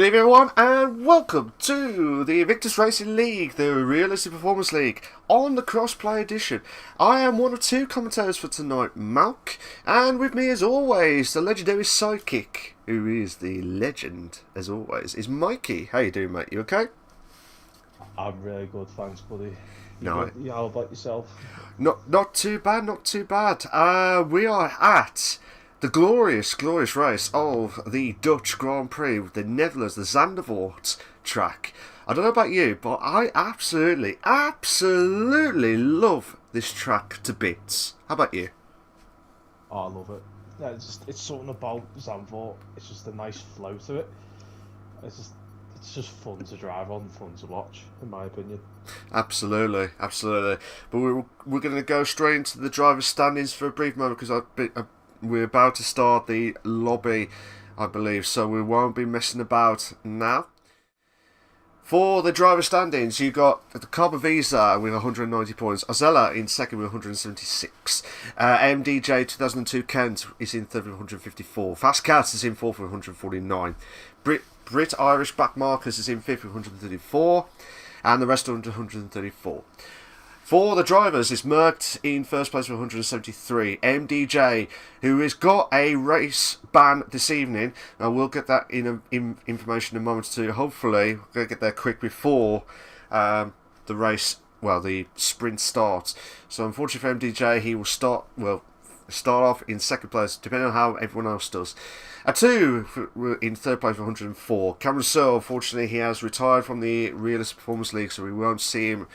evening everyone and welcome to the Invictus Racing League, the Realistic Performance League, on the Crossplay Edition. I am one of two commentators for tonight, Malc, and with me as always, the legendary sidekick, who is the legend as always, is Mikey. How you doing, mate? You okay? I'm really good, thanks, buddy. No. How about yourself? Not too bad, not too bad. We are at the glorious race of the Dutch Grand Prix with the Netherlands, the Zandvoort track. I don't know about you, but I absolutely love this track to bits. How about you? Oh, I love it. Yeah, it's something about Zandvoort. It's just a nice flow to it. It's just fun to drive on, fun to watch, in my opinion. Absolutely. But we're going to go straight into the driver's standings for a brief moment because we're about to start the lobby, I believe, so we won't be messing about now. For the driver standings, you got the Carbon Visa with 190 points, Ozella in second with 176, MDJ 2002 Kent is in third with 154, Fast Cats is in fourth with 149, Brit Irish Back Markers is in fifth with 134, and the rest are under 134. For the drivers, it's Merckx in first place with 173. MDJ, who has got a race ban this evening. We'll get that in information in a moment too. Hopefully, we're going to get there quick before the race, well, the sprint starts. So unfortunately for MDJ, he will start off in second place, depending on how everyone else does. At two, in third place with 104. Cameron Searle, unfortunately, he has retired from the Realistic Performance League, so we won't see him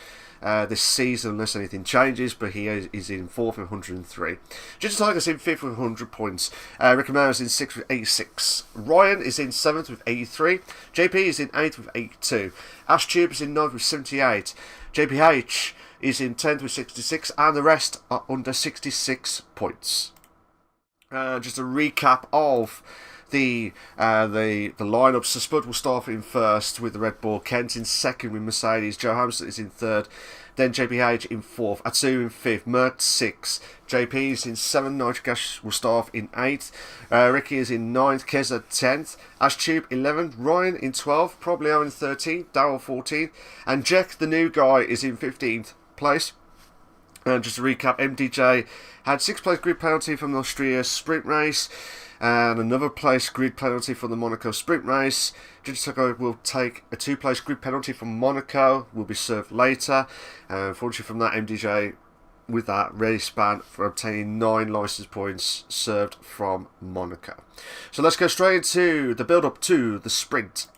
this season unless anything changes, but he is in fourth with 103. Ginger Tiger's in fifth with 100 points. Ricky Mauer's in sixth with 86. Ryan is in seventh with 83. JP is in eighth with 82. Ash Tube is in ninth with 78. JPH is in 10th with 66, and the rest are under 66 points. Just a recap of the lineup. So Spud will start in first with the Red Bull, Kent in second with Mercedes, Joe Hamster is in third, then JPH in fourth, Atsu in fifth, Merckx sixth, JP is in seventh, Nitric Ash will start in eighth, Ricky is in ninth, Keza 10th, Ash Tube 11th, Ryan in 12th, Problio in 13th, Darryl 14th, and Jack, the new guy, is in 15th place. And just to recap, MDJ had 6th place grid penalty from the Austria sprint race, and another place grid penalty from the Monaco sprint race. Ginger Tucker will take a 2-place grid penalty from Monaco, will be served later. Unfortunately from that, MDJ with that race ban for obtaining 9 licence points served from Monaco. So let's go straight into the build up to the sprint.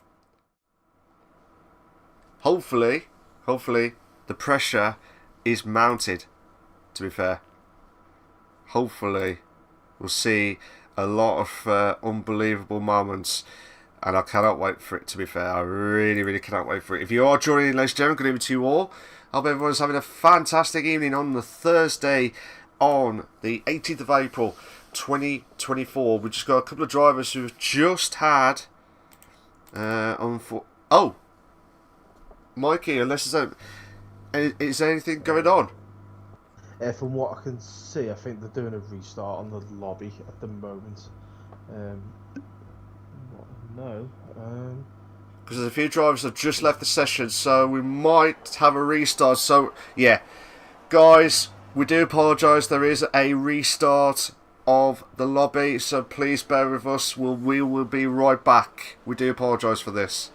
Hopefully the pressure is mounted, to be fair. Hopefully we'll see a lot of unbelievable moments, and I cannot wait for it, to be fair. I really cannot wait for it. If you are joining, ladies and gentlemen, good evening to you all. I hope everyone's having a fantastic evening on the Thursday on the 18th of April 2024. We've just got a couple of drivers who have just had Mikey, unless is there anything going on? From what I can see, I think they're doing a restart on the lobby at the moment. Because a few drivers have just left the session, so we might have a restart. So, yeah, guys, we do apologise. There is a restart of the lobby, so please bear with us. We will be right back. We do apologise for this.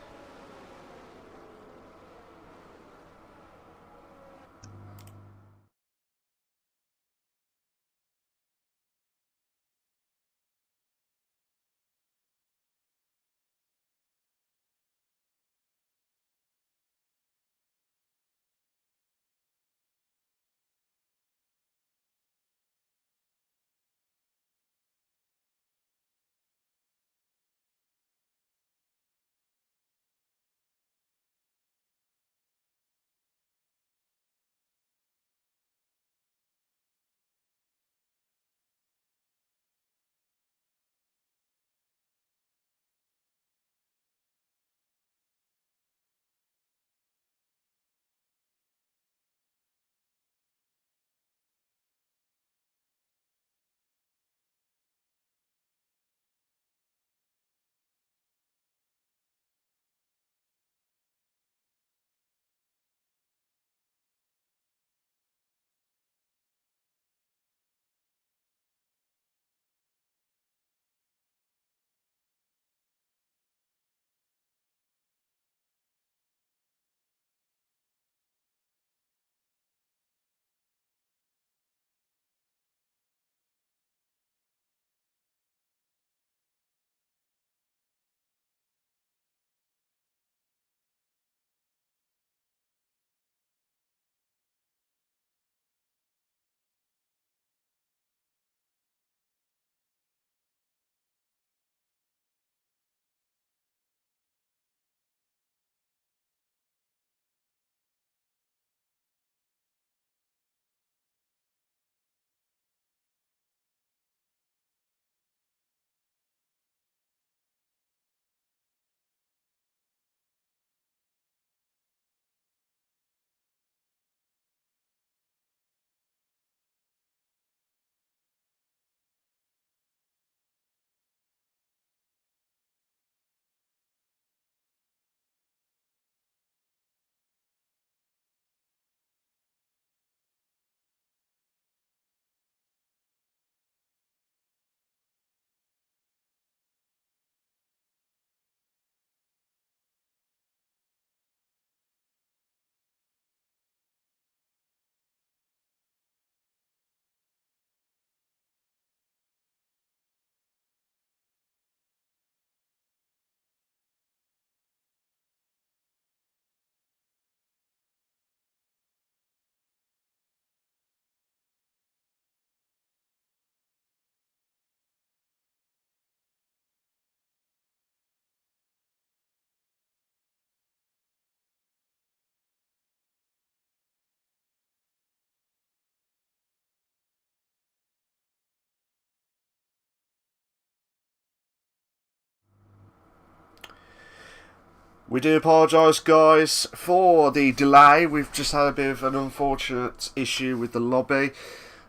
We do apologise, guys, for the delay. We've just had a bit of an unfortunate issue with the lobby.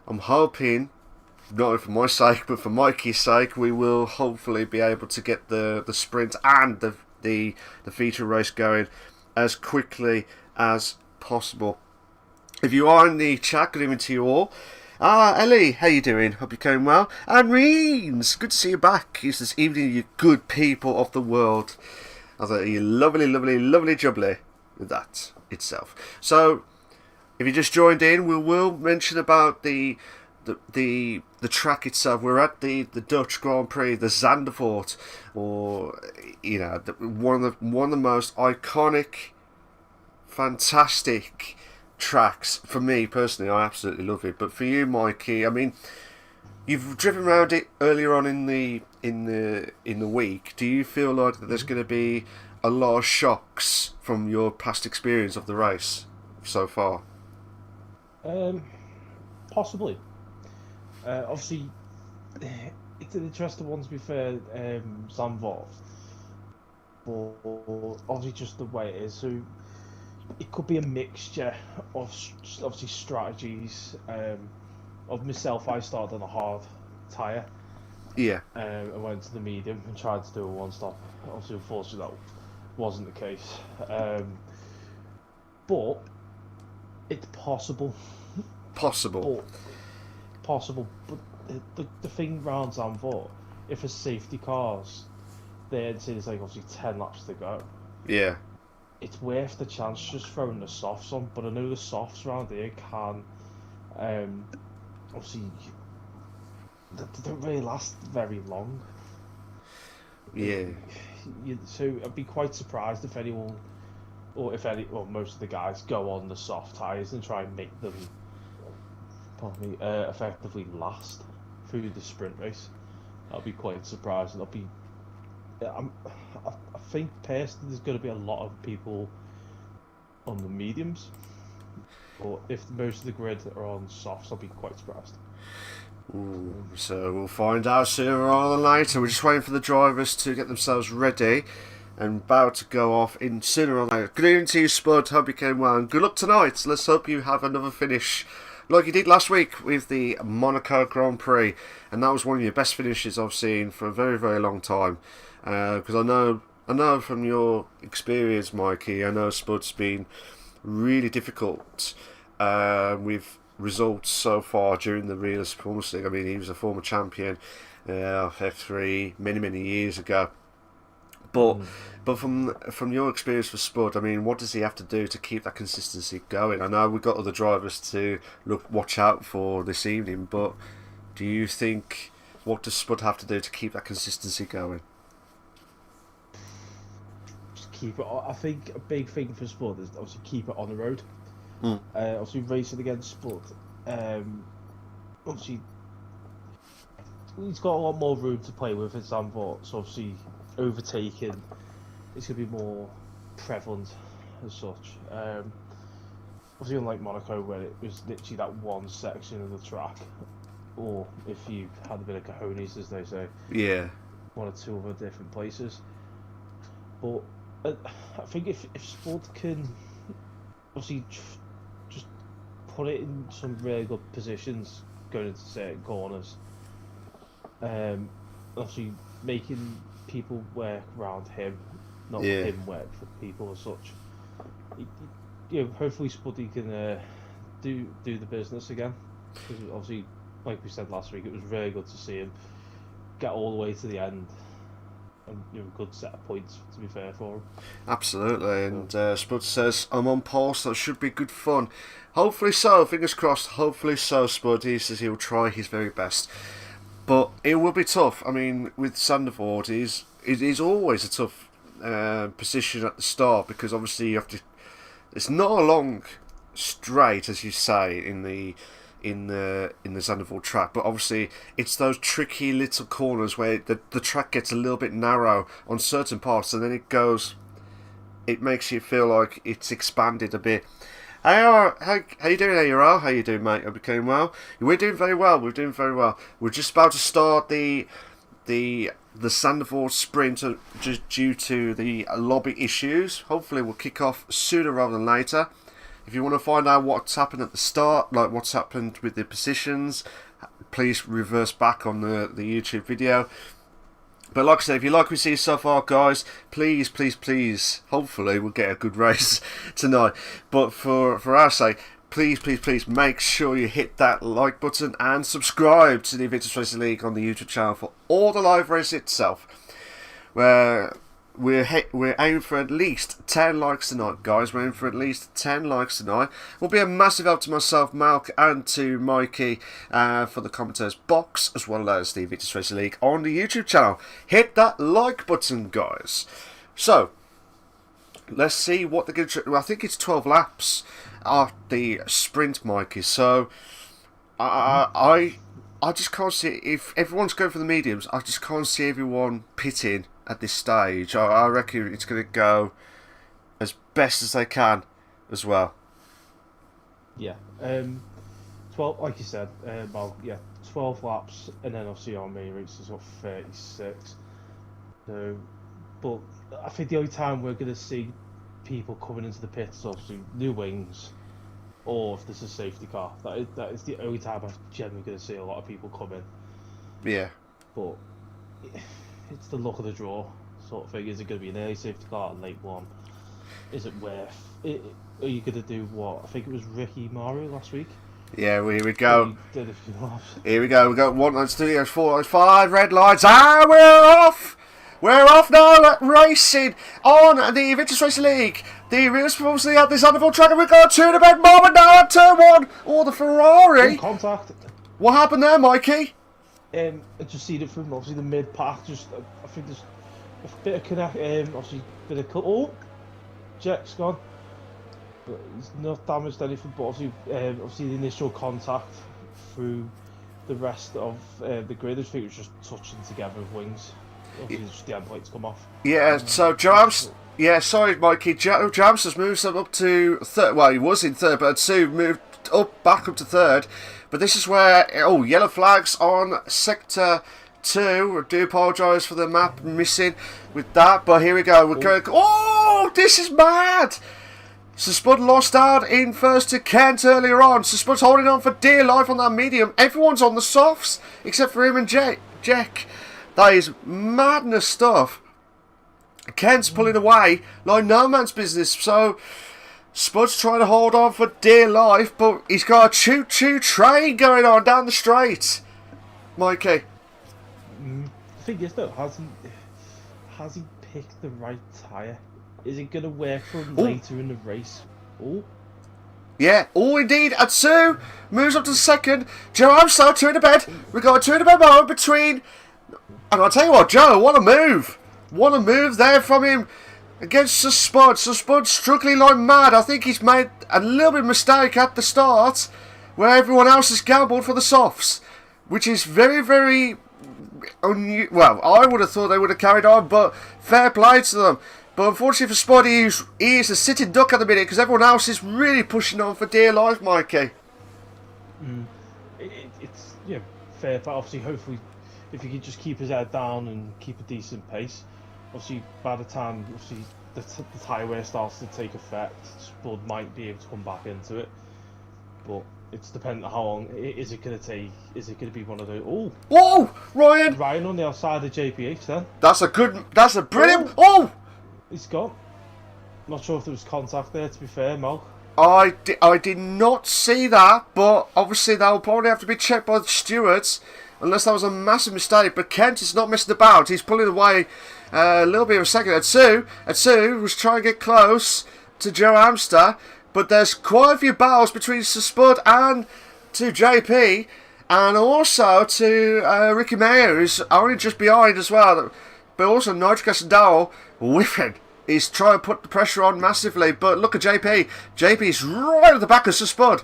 I'm hoping, not only for my sake, but for Mikey's sake, we will hopefully be able to get the sprint and the feature race going as quickly as possible. If you are in the chat, good evening to you all. Ellie, how you doing? Hope you're going well. And Reams, good to see you back. It's this evening, you good people of the world. I thought you lovely, lovely, lovely jubbly with that itself. So, if you just joined in, we will mention about the track itself. We're at the Dutch Grand Prix, the Zandvoort, or one of the most iconic, fantastic tracks. For me personally, I absolutely love it. But for you, Mikey, I mean, you've driven around it earlier on in the week. Do you feel like that there's going to be a lot of shocks from your past experience of the race so far? Possibly. Obviously, it's an interesting one to be fair, Zandvoort. But obviously, just the way it is. So it could be a mixture of obviously strategies. Of myself, I started on a hard tyre. Yeah. I went to the medium and tried to do a one-stop. Obviously, unfortunately, that wasn't the case. But it's possible. Possible. But the thing round Zandvoort, if it's safety cars, then it's like obviously 10 laps to go. Yeah. It's worth the chance just throwing the softs on, but I know the softs around here can, obviously, they don't really last very long. Yeah. So I'd be quite surprised if anyone, or most of the guys go on the soft tyres and try and make them, effectively last through the sprint race. I'd be quite surprised. I think personally there's going to be a lot of people on the mediums, but if most of the grid are on softs, I'll be quite surprised. Ooh, so we'll find out sooner rather than later. We're just waiting for the drivers to get themselves ready and about to go off in sooner or later. Good evening to you, Spud. Hope you came well and good luck tonight. Let's hope you have another finish like you did last week with the Monaco Grand Prix, and that was one of your best finishes I've seen for a very, very long time. Because I know from your experience, Mikey, I know Spud's been really difficult with results so far during the Realist Performance League. I mean, he was a former champion of F3 many years ago. But from your experience with Spud, I mean, what does he have to do to keep that consistency going? I know we've got other drivers to watch out for this evening, but do you think, what does Spud have to do to keep that consistency going? Just keep it. I think a big thing for Spud is obviously keep it on the road. Obviously racing against Spud. Obviously, he's got a lot more room to play with in Zandvoort, so obviously overtaking is going to be more prevalent as such. Obviously, unlike Monaco, where it was literally that one section of the track, or if you had a bit of cojones, as they say, yeah, one or two other different places. But I think if Spud can obviously just put it in some really good positions going into certain corners, obviously making people work around him, not him work for people as such. Hopefully Spuddy can do the business again. Because obviously, like we said last week, it was really good to see him get all the way to the end. And good set of points, to be fair, for him. Absolutely, and Spud says, I'm on pole, so it should be good fun. Hopefully so, fingers crossed, hopefully so, Spud. He says he'll try his very best. But it will be tough. I mean, with Zandvoort, it is always a tough position at the start, because obviously you have to... It's not a long straight, as you say, in the Zandvoort track, but obviously it's those tricky little corners where the track gets a little bit narrow on certain parts, and then it makes you feel like it's expanded a bit. How you doing, IRL? How you doing, mate? Hope you doing well. We're doing very well. We're just about to start the the Sandoval sprint just due to the lobby issues. Hopefully we'll kick off sooner rather than later. If you want to find out what's happened at the start, like what's happened with the positions, please reverse back on the YouTube video. But like I said, if you like what we see so far, guys, please, hopefully we'll get a good race tonight. But for our sake, please make sure you hit that like button and subscribe to the Invictus Racing League on the YouTube channel for all the live race itself. Where we're aiming for at least 10 likes tonight, guys. We're aiming for at least 10 likes tonight. Will be a massive help to myself, Malc, and to Mikey for the commentators box, as well as the Invictus Racing League on the YouTube channel. Hit that like button, guys. So let's see what they're going to. Well, I think it's 12 laps of the sprint, Mikey. So I just can't see, if everyone's going for the mediums, I just can't see everyone pitting at this stage. I reckon it's going to go as best as they can as well. Yeah. 12, like you said, well, yeah, 12 laps, and then obviously our main race is up 36. So, but I think the only time we're going to see people coming into the pits is obviously new wings, or if there's a safety car. That is the only time I'm generally going to see a lot of people come in. Yeah. But it's the luck of the draw sort of thing. Is it going to be an early safety car, a late one? Is it worth it? Are you going to do what? I think it was Ricky Mario last week. Yeah, here we go. Did a few laps. Here we go. We got 1, 2, 3, 4, 5 red lights. Ah, we're off! We're off now, racing on the Invictus Racing League. The Reals performance at this Sandoval track, and we've got a 2 in a bed moment now at turn 1. Oh, the Ferrari. Contact. What happened there, Mikey? I just seen it from obviously the mid pack. Just I think there's a bit of connect. Obviously, bit of Jack's gone, but he's not damaged anything. But obviously the initial contact through the rest of the grid, I think it was just touching together with wings. Obviously, just the end plates come off. Yeah. So Joe yeah, sorry, Mikey. Joe has moved up to third. Well, he was in third, but soon moved back up to third. But this is where, yellow flags on sector 2. I do apologise for the map missing with that, but here we go. We're going. Oh, this is mad! So Spud lost out in first to Kent earlier on. So Spud's holding on for dear life on that medium. Everyone's on the softs except for him and Jack. That is madness stuff. Kent's pulling away like no man's business. So Spud's trying to hold on for dear life, but he's got a choo-choo train going on down the straight. Mikey. The thing is though, has he picked the right tyre? Is it going to work for him later in the race? Oh. Yeah, indeed. Atsu moves up to the second. Joe Amstel, 2 in the bed. We've got a 2 in the bed moment between. And I'll tell you what, Joe, what a move. What a move there from him against Spud. So Spud's struggling like mad. I think he's made a little bit of mistake at the start where everyone else has gambled for the softs, which is very, very unusual. Well, I would have thought they would have carried on, but fair play to them. But unfortunately for Spud, he is a sitting duck at the minute because everyone else is really pushing on for dear life, Mikey. It's fair, but obviously, hopefully, if he could just keep his head down and keep a decent pace, obviously, by the time the tyre wear starts to take effect, Spud might be able to come back into it. But it's dependent on how long. Is it going to take? Is it going to be one of those? Oh! Whoa! Ryan on the outside of JPH then. That's a brilliant. Oh! He's gone. Not sure if there was contact there, to be fair, Malc. I did not see that, but obviously that will probably have to be checked by the stewards, unless that was a massive mistake. But Kent is not messing about. He's pulling away a little bit of a second. Atsu was trying to get close to Joe Amster, but there's quite a few battles between Spud and to JP, and also to Ricky Mayer, who's only just behind as well. But also Nigel Casandao whiffing. He's trying to put the pressure on massively, but look at JP. JP's right at the back of Spud.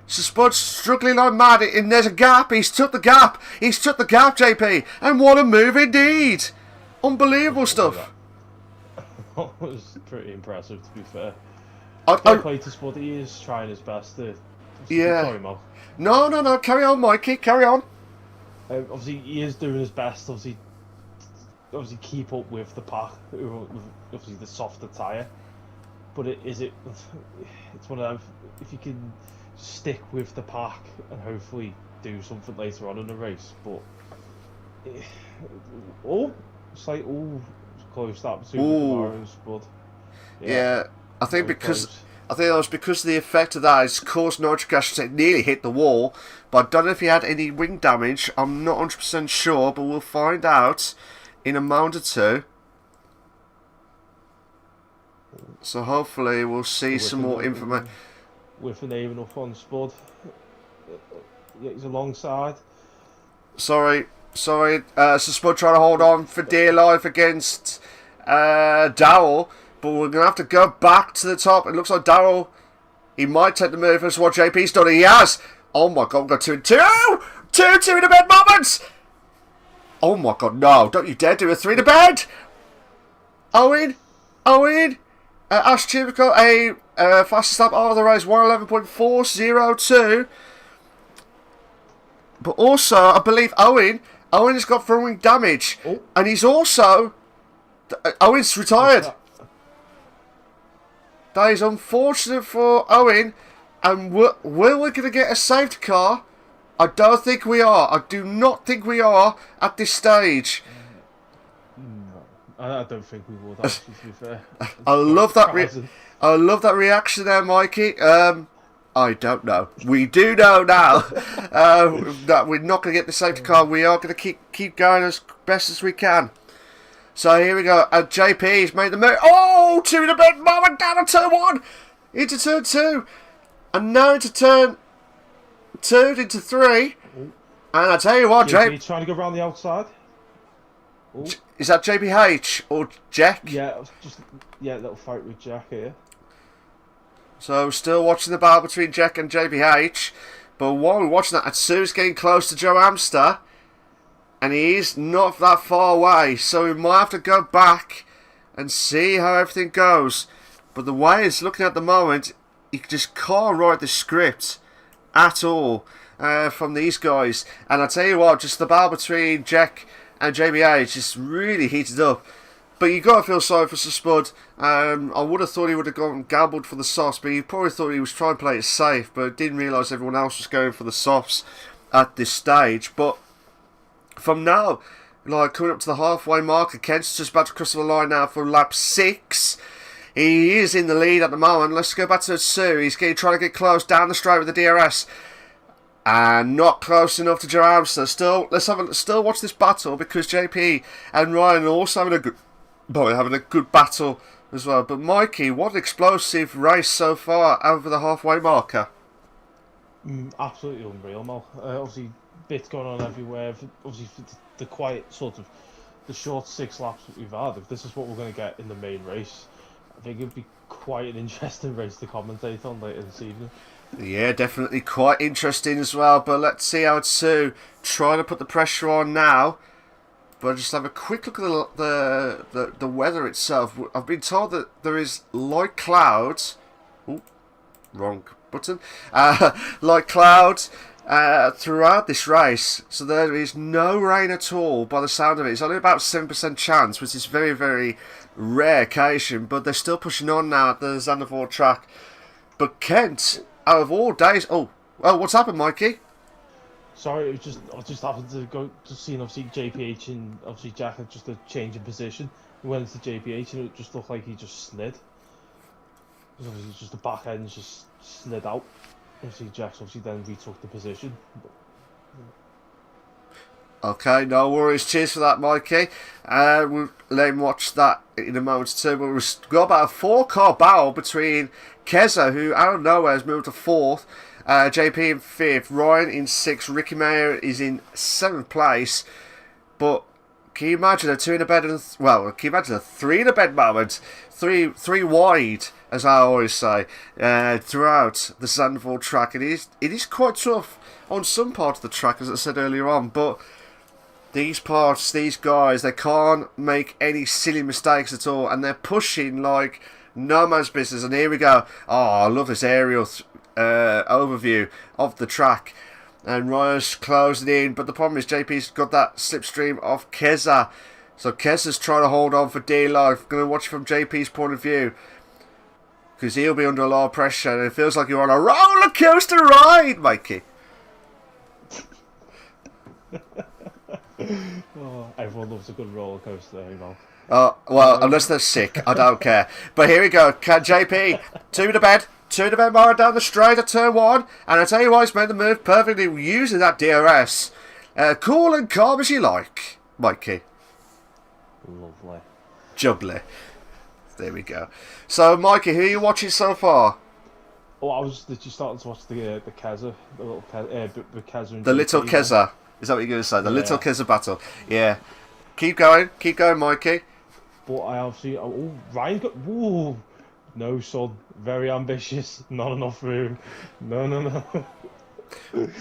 Spud's struggling like mad, and there's a gap. He's took the gap, JP. And what a move indeed. Unbelievable stuff. That was pretty impressive, to be fair. I play to Spud, he is trying his best to... Yeah. Sorry, Mal. No. Carry on, Mikey. Carry on. Obviously, he is doing his best. Obviously, obviously keep up with the pack, with obviously the softer tyre. But it's one of them, if you can stick with the pack and hopefully do something later on in the race. But it's like close that between Camara's, but yeah, I think that was because of the effect of that. It's caused Nitric to nearly hit the wall, but I don't know if he had any wing damage. I'm not 100% sure, but we'll find out in a moment or two. So hopefully we'll see some more information. With an even up on Spud. Yeah, he's alongside. Sorry. So Spud trying to hold on for dear life against Darrell, but we're going to have to go back to the top. It looks like Darrell, he might take the move. That's what JP's done. He has. Oh my God, we've got 2 and 2. 2 in the bed moments. Oh my God, no. Don't you dare do a 3 in the bed. Owen. Ash Chibico, a fastest lap of the race, 1:11.402. But also, I believe Owen has got front wing damage. Oh. And he's also... Owen's retired. That is unfortunate for Owen. And will we going to get a safety car? I don't think we are. I do not think we are at this stage. I don't think we would, actually, to be fair. I love that reaction there, Mikey. I don't know. We do know now that we're not going to get the safety car. We are going to keep going as best as we can. So here we go. JP's made the move. Oh, 2 in the bed moment, down to turn 1. Into turn 2. And now into turn 2, into 3. And I tell you what, JP trying to go around the outside. Ooh. Is that JPH or Jack? Yeah, little fight with Jack here. So still watching the battle between Jack and JPH. But while we're watching that, Atsu's getting close to Joe Amster. And he is not that far away. So we might have to go back and see how everything goes. But the way it's looking at the moment, you just can't write the script at all from these guys. And I tell you what, just the battle between Jack and JBH just really heated up. But you got to feel sorry for Spud. I would have thought he would have gone gambled for the softs, but he probably thought he was trying to play it safe, but didn't realise everyone else was going for the softs at this stage. But from now, like coming up to the halfway mark, Kent's just about to cross the line now for lap 6. He is in the lead at the moment. Let's go back to Sue. He's trying to get close down the straight with the DRS. And not close enough to Joe Amster. Still watch this battle, because JP and Ryan are also having a good battle as well. But Mikey, what an explosive race so far over the halfway marker. Absolutely unreal, Mal. Obviously, bits going on everywhere. Obviously, the quiet sort of the short 6 laps that we've had. If this is what we're going to get in the main race, I think it'd be quite an interesting race to commentate on later this evening. Yeah, definitely quite interesting as well. But let's see how Sue trying to put the pressure on now. But just have a quick look at the weather itself. I've been told that there is light clouds. Ooh, wrong button. Light clouds throughout this race. So there is no rain at all by the sound of it. It's only about 7% chance, which is very, very rare occasion. But they're still pushing on now at the Zandvoort track. But Kent, out of all days... Oh, what's happened, Mikey? Sorry, I just happened to go to see, obviously JPH and obviously Jack had just a change in position. He went into JPH and it just looked like he just slid. Obviously just the back end just slid out. Obviously Jack's obviously then retook the position. Okay, no worries. Cheers for that, Mikey. We'll let him watch that in a moment or two. But we've got about a 4-car battle between Keza, who out of nowhere has moved to 4th, JP in 5th, Ryan in 6th, Ricky Mayer is in 7th place. But can you imagine a 2 in a bed and can you imagine a 3 in a bed moment? Three wide, as I always say, throughout the Zandvoort track. It is quite tough on some parts of the track, as I said earlier on, but these guys, they can't make any silly mistakes at all, and they're pushing like no man's business. And here we go. Oh, I love this aerial overview of the track. And Ryan's closing in, but the problem is JP's got that slipstream of Keza, So Kez is trying to hold on for dear life. Going to watch it from JP's point of view. Because he'll be under a lot of pressure and it feels like you're on a roller coaster ride, Mikey. Oh, everyone loves a good roller coaster, you know. Oh, well, unless they're sick, I don't care. But here we go, JP, two to bed, Mara down the straight at turn 1, and I tell you what, he's made the move perfectly using that DRS. Cool and calm as you like, Mikey. Lovely. Jubbly. There we go. So, Mikey, who are you watching so far? Oh, I was literally starting to watch the Keza, the little Keza. The little Keza. Is that what you're going to say? The little Keza battle. Yeah. Keep going, Mikey. But I obviously, Ryan got, whoa, no son, very ambitious, not enough room, no. Going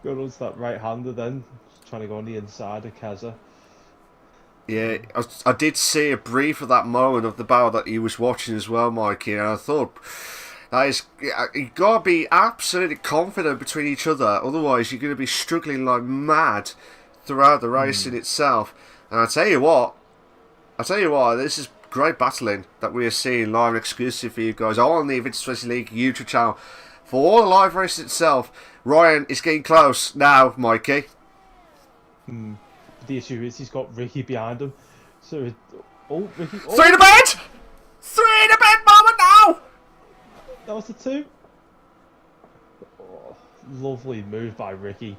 on to that right-hander then, trying to go on the inside of Keza. Yeah, I did see a brief of that moment of the battle that he was watching as well, Mikey, and I thought, you got to be absolutely confident between each other, otherwise you're going to be struggling like mad throughout the race in itself. And I tell you what, this is great battling that we are seeing live and exclusive for you guys on the Invictus Racing League YouTube channel. For all the live race itself, Ryan is getting close now, Mikey. The issue is he's got Ricky behind him. So, Ricky. Oh. Three to bed moment now! That was the 2. Oh, lovely move by Ricky.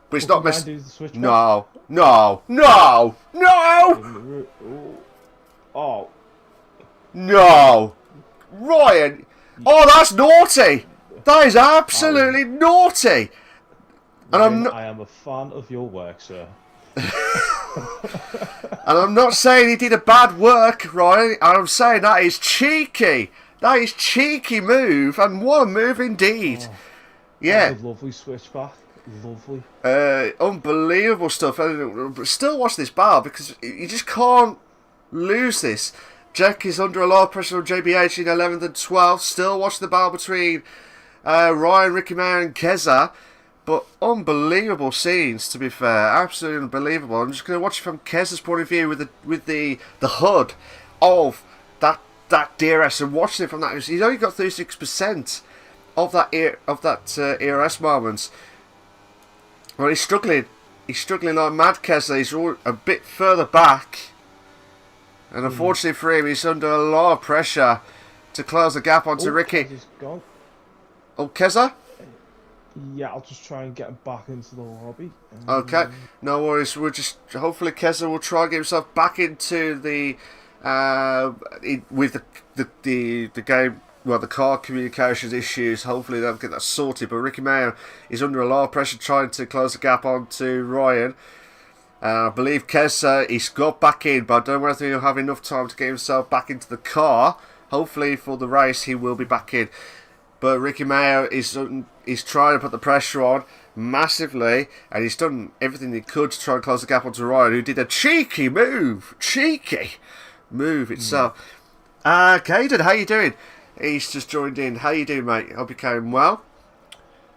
But it's not missing. No. Oh. No. Ryan. Oh, that's naughty. That is absolutely naughty. And I am a fan of your work, sir. And I'm not saying he did a bad work, Ryan. I'm saying that is cheeky. That is cheeky move, and what a move indeed. Oh, yeah. That's a lovely switchback. Lovely. Unbelievable stuff. Still watch this battle because you just can't lose this. Jack is under a lot of pressure from JBH in 11th and 12th. Still watch the battle between Ryan, Ricky Mayer and Keza. But unbelievable scenes, to be fair. Absolutely unbelievable. I'm just going to watch it from Keza's point of view with the HUD of that DRS and watching it from that. He's only got 36% of that ERS moments. Well, he's struggling. He's struggling like mad, Keza. He's a bit further back. And unfortunately for him, he's under a lot of pressure to close the gap onto Ricky. Keza's gone. Oh, Keza? Yeah, I'll just try and get him back into the lobby. Okay, no worries. We'll just hopefully Keza will try and get himself back into the with the game. Well, the car communications issues. Hopefully they'll get that sorted. But Ricky Mayer is under a lot of pressure trying to close the gap onto Ryan. I believe Keza, he's got back in, but I don't know whether he'll have enough time to get himself back into the car. Hopefully for the race he will be back in. But Ricky Mayer is trying to put the pressure on massively, and he's done everything he could to try and close the gap onto Ryan, who did a cheeky move itself. Caden, how you doing? He's just joined in. How you doing, mate? Hope you came well.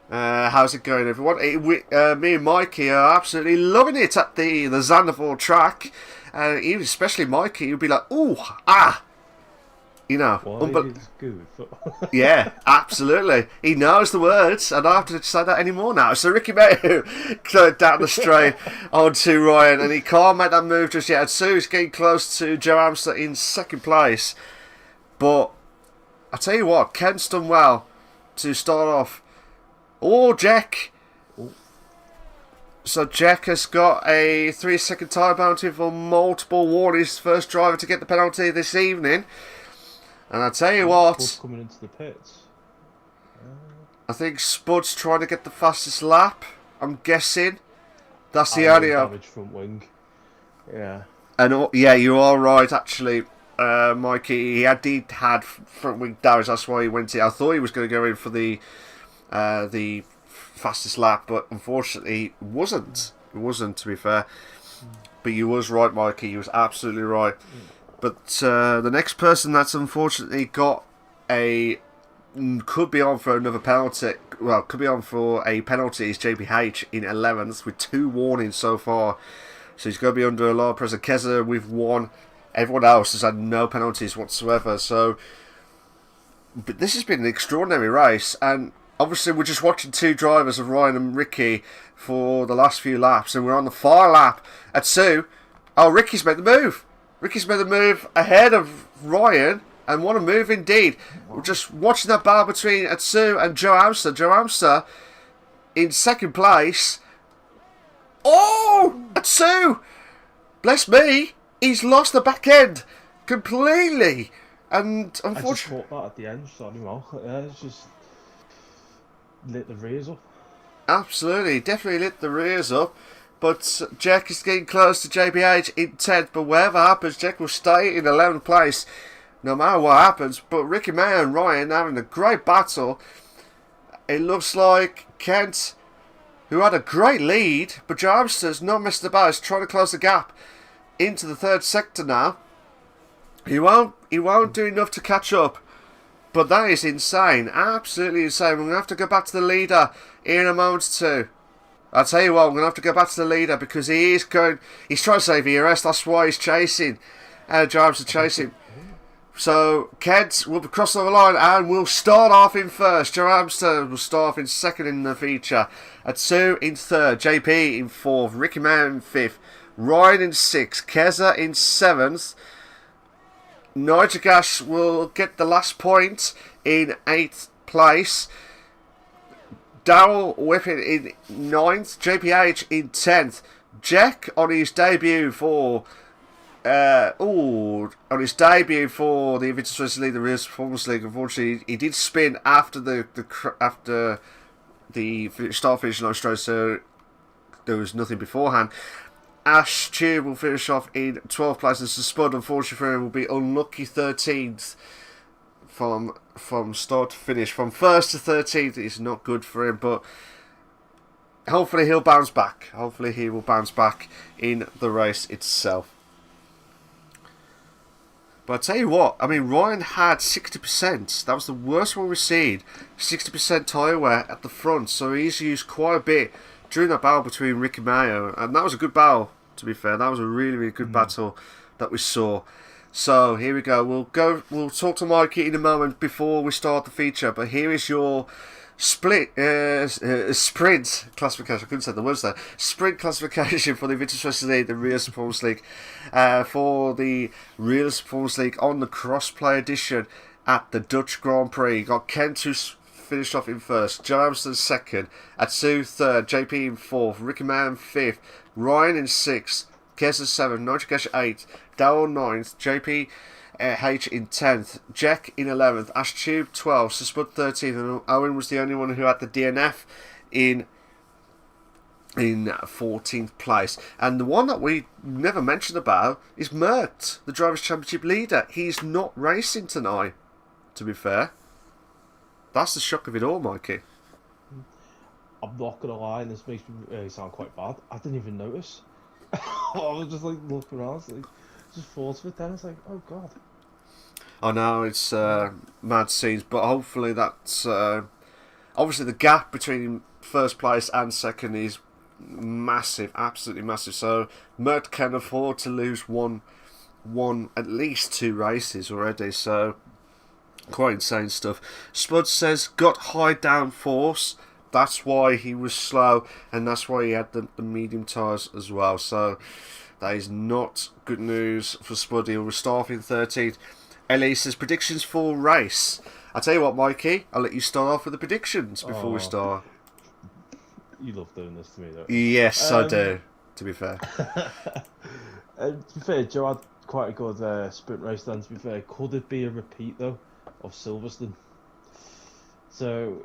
How's it going, everyone? Me and Mikey are absolutely loving it at the Zandvoort track, and even especially Mikey, he'll be like, ooh, ah. You know, good. Yeah, absolutely. He knows the words. I don't have to say that anymore now. So Ricky Mayer down the straight onto Ryan, and he can't make that move just yet. So he's getting close to Joe Amster in second place. But I tell you what, Kent's done well to start off. Oh, Jack. So Jack has got a 3-second time penalty for multiple warnings. First driver to get the penalty this evening. And I tell you what, coming into the pits. I think Spud's trying to get the fastest lap. I'm guessing that's the only damage front wing. Yeah. And yeah, you are right. Actually, Mikey, he had front wing damage. That's why he went in. I thought he was going to go in for the fastest lap, but unfortunately, it wasn't. It wasn't, to be fair. But you was right, Mikey. You was absolutely right. But the next person that's unfortunately could be on for another penalty. Well, could be on for a penalty is JPH in 11th with 2 warnings so far. So he's going to be under a lot of pressure. Keza with 1. Everyone else has had no penalties whatsoever. So, but this has been an extraordinary race. And obviously we're just watching 2 drivers of Ryan and Ricky for the last few laps. And we're on the far lap at 2. Oh, Ricky's made the move. Ricky's made the move ahead of Ryan. And what a move indeed. We're just watching that battle between Atsu and Joe Amster. Joe Amster in 2nd place. Oh! Atsu! Bless me. He's lost the back end completely. And unfortunately... I just caught that at the end. Sorry, Mal. Yeah, it's just lit the rears up. Absolutely. Definitely lit the rears up. But Jack is getting close to JBH in 10th. But whatever happens, Jack will stay in 11th place. No matter what happens. But Ricky Mayer and Ryan having a great battle. It looks like Kent, who had a great lead, but Joe Amster's not missed about. He's trying to close the gap into the 3rd sector now. He won't do enough to catch up. But that is insane. Absolutely insane. We're going to have to go back to the leader in a moment too. I'll tell you what, I'm going to have to go back to the leader because he's trying to save ERS. That's why he's chasing. Joe Amster chasing. So, Kent will cross over the line and will start off in 1st. Joe Amster will start off in 2nd in the feature. Atsu in 3rd. JP in 4th. Ricky Mann in 5th. Ryan in 6th. Keza in 7th. Nigel will get the last point in 8th place. Darrell Whipping in 9th. JPH in 10th. Jack on his debut for... on his debut for the Invictus Racing League, the Real Performance League, unfortunately, he did spin after the start finish line straight, so there was nothing beforehand. Ash Tube will finish off in 12th place, and Spud, unfortunately for him, will be unlucky 13th from start to finish. From 1st to 13th is not good for him, but hopefully he'll bounce back. Hopefully he will bounce back in the race itself. But I tell you what, I mean, Ryan had 60%. That was the worst one we've seen. 60% tyre wear at the front. So he's used quite a bit during that battle between Ricky Mayo. And that was a good battle, to be fair. That was a really, really good battle that we saw. So here we go. We'll talk to Mikey in a moment before we start the feature. But here is your sprint classification. I couldn't say the words there. Sprint classification for the Invictus Racing League, the Real Performance League. For the Real Performance League on the crossplay edition at the Dutch Grand Prix. Got Kent, who's finished off in 1st. Joe Amster 2nd. Atsu 3rd. JP in 4th. Ricky Mann 5th. Ryan in 6th. Kesa 7th. Nigel 8th. Darrell 9th. JP H in 10th, Jack in 11th, Ash Tube 12th, Spud 13th, and Owen was the only one who had the DNF in 14th place. And the one that we never mentioned about is Mert, the Drivers' Championship leader. He's not racing tonight, to be fair. That's the shock of it all, Mikey. I'm not going to lie, and this makes me really sound quite bad. I didn't even notice. I was just like looking around, like, just thought of it then. It's like, oh god. I know, it's mad scenes, but hopefully that's... obviously the gap between 1st place and 2nd is massive, absolutely massive. So Mert can afford to lose at least 2 races already, so quite insane stuff. Spud says, got high downforce, that's why he was slow, and that's why he had the medium tyres as well. So that is not good news for Spud. He'll start in 13th. Ellie says, predictions for race. I'll tell you what, Mikey, I'll let you start off with the predictions before we start. You love doing this to me, though. Yes, I do, to be fair. To be fair, Joe had quite a good sprint race then, to be fair. Could it be a repeat, though, of Silverstone? So,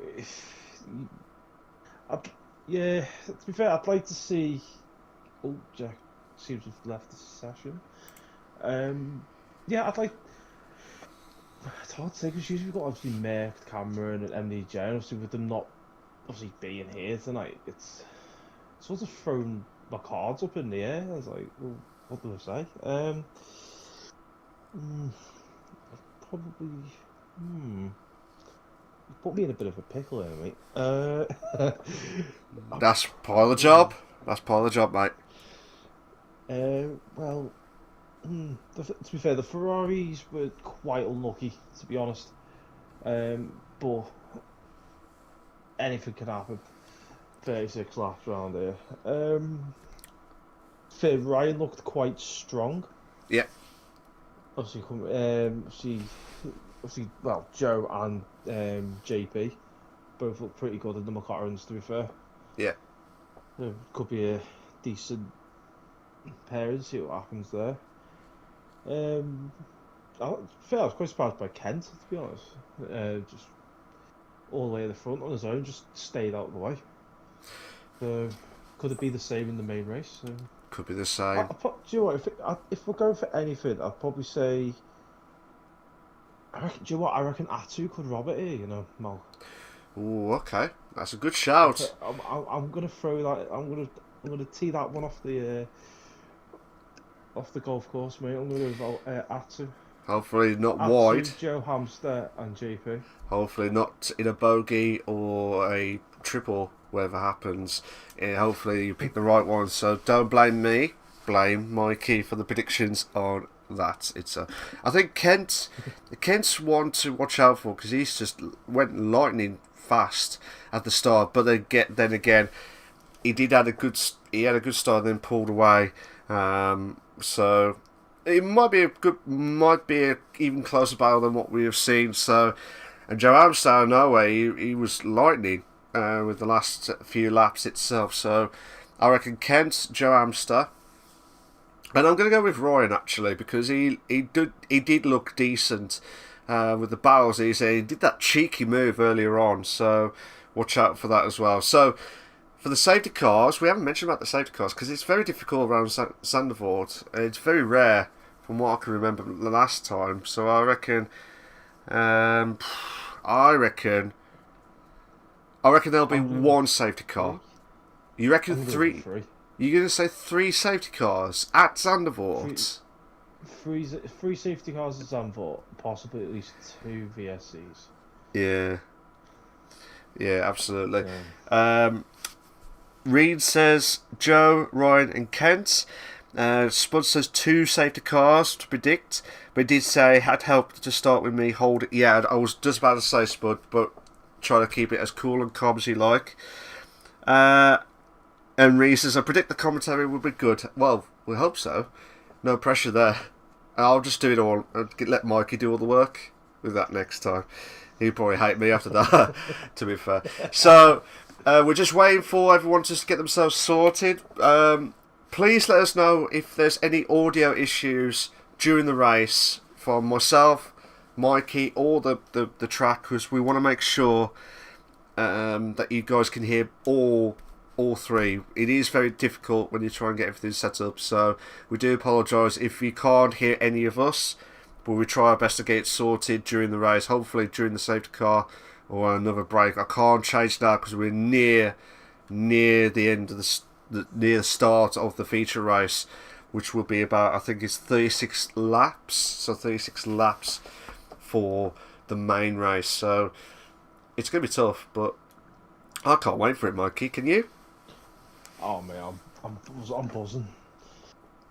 yeah, to be fair, I'd like to see... Oh, Jack seems to have left the session. Yeah, I'd like... It's hard to say, because usually we've got obviously Merck, Cameron and MDJ, and obviously with them not obviously being here tonight, it's sort of thrown my cards up in the air. I was like, well, what do I say? Probably... You put me in a bit of a pickle here, mate. That's part of the job. That's part of the job, mate. Well, to be fair, the Ferraris were quite unlucky, to be honest. But anything can happen. 36 laps around here. Ryan looked quite strong. Yeah. Obviously, well, Joe and JP both look pretty good in the McLarens, to be fair. Yeah. Could be a decent pairing, see what happens there. I was quite surprised by Kent, to be honest. Just all the way at the front on his own, just stayed out of the way. So, could it be the same in the main race? Could be the same. Do you know what? If we're going for anything, I'd probably say. Do you know what? I reckon Atu could rob it here. You know, Mal. Oh, okay, that's a good shout. I'm gonna throw that. I'm gonna tee that one off the golf course, mate. I'm gonna go Atu. Hopefully not Atu, wide. Joe Hamster and JP. Hopefully not in a bogey or a triple, whatever happens. Hopefully you pick the right one. So don't blame me. Blame Mikey for the predictions on that. I think Kent's one to watch out for because he's just went lightning fast at the start, but then again he had a good start, then pulled away. So it might be a even closer battle than what we have seen. So, and Joe Amstel, no way, he was lightning with the last few laps itself. So I reckon Kent, Joe Amster. And I'm going to go with Ryan actually because he did look decent with the battles. He did that cheeky move earlier on, so watch out for that as well. So for the safety cars, we haven't mentioned about the safety cars because it's very difficult around Zandvoort. It's very rare from what I can remember the last time. So I reckon there'll be one safety car. You reckon three? You're going to say 3 safety cars at Zandvoort? Three safety cars at Zandvoort, possibly at least 2 VSCs. Yeah, absolutely. Reed says Joe, Ryan and Kent. Spud says 2 safety cars to predict, but he did say had helped to start with me hold it. Yeah, I was just about to say Spud, but try to keep it as cool and calm as you like. And Reed says, I predict the commentary will be good. Well, we hope so. No pressure there. I'll just do it all. Let Mikey do all the work with that next time. He'll probably hate me after that, to be fair. So, we're just waiting for everyone to just get themselves sorted. Please let us know if there's any audio issues during the race from myself, Mikey, or the track, because we want to make sure that you guys can hear all 3. It is very difficult when you try and get everything set up, so we do apologise if you can't hear any of us, but we try our best to get it sorted during the race, hopefully during the safety car or another break. I can't change that because we're near the end of near the start of the feature race, which will be about, I think it's 36 laps, so 36 laps for the main race, so it's going to be tough, but I can't wait for it, Mikey. Can you? Oh man, I'm buzzing.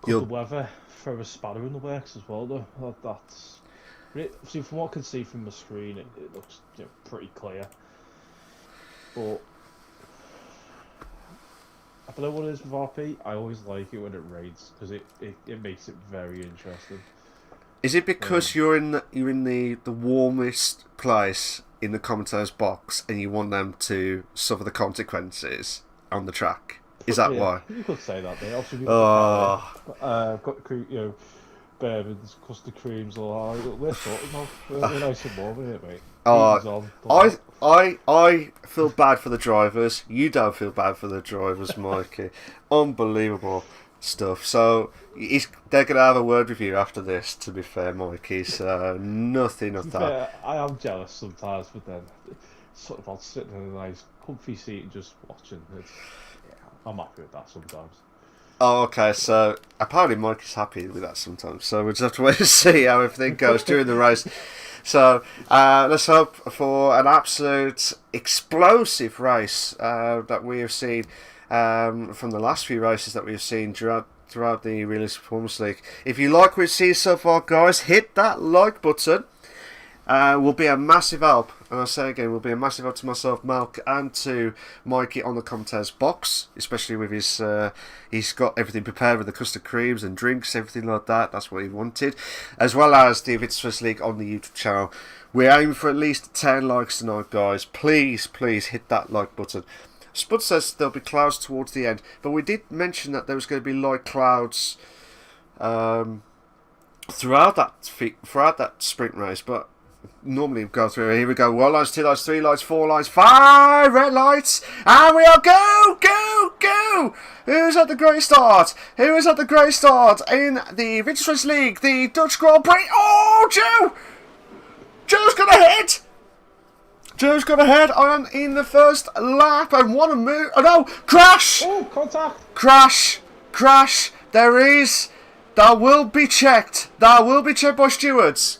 Could the weather throw a spanner in the works as well though? That's see, from what I can see from the screen, it looks pretty clear. But I don't know what it is with RP. I always like it when it rains because it makes it very interesting. Is it because you're in the warmest place in the commentators box and you want them to suffer the consequences on the track? Is that why? You could say that, mate. Obviously, got the bourbons, custard creams, all that. We're sorted now. We're nice and warm in it, mate. I feel bad for the drivers. You don't feel bad for the drivers, Mikey. Unbelievable stuff. So they're going to have a word with you after this, to be fair, Mikey. So nothing of that. Fair, I am jealous sometimes, but then it's sort of odd sitting in a nice comfy seat and just watching. I'm happy with that sometimes. Oh, okay, so apparently Mikey's happy with that sometimes. So we'll just have to wait and see how everything goes during the race. So let's hope for an absolute explosive race that we have seen from the last few races that we have seen throughout the Realistic Performance League. If you like what you see so far, guys, hit that like button. Will be a massive help, and I say again, will be a massive help to myself, Malc, and to Mikey on the commentators box, especially with his, he's got everything prepared with the custard creams and drinks, everything like that. That's what he wanted, as well as the Invictus Racing League on the YouTube channel. We're aiming for at least 10 likes tonight, guys. Please, please hit that like button. Spud says there'll be clouds towards the end, but we did mention that there was going to be light clouds throughout that sprint race, but normally we go through. Here we go. 1 lights, 2 lights, 3 lights, 4 lights, 5 red lights, and we are go, go, go. Who's at the great start? Who is at the great start in the Invictus Racing League, the Dutch Grand Prix? Oh, Joe! Joe's got ahead. Joe's got ahead on in the first lap, and what a move! Oh no! Crash! Oh, contact! Crash! Crash! There is. That will be checked. That will be checked by stewards.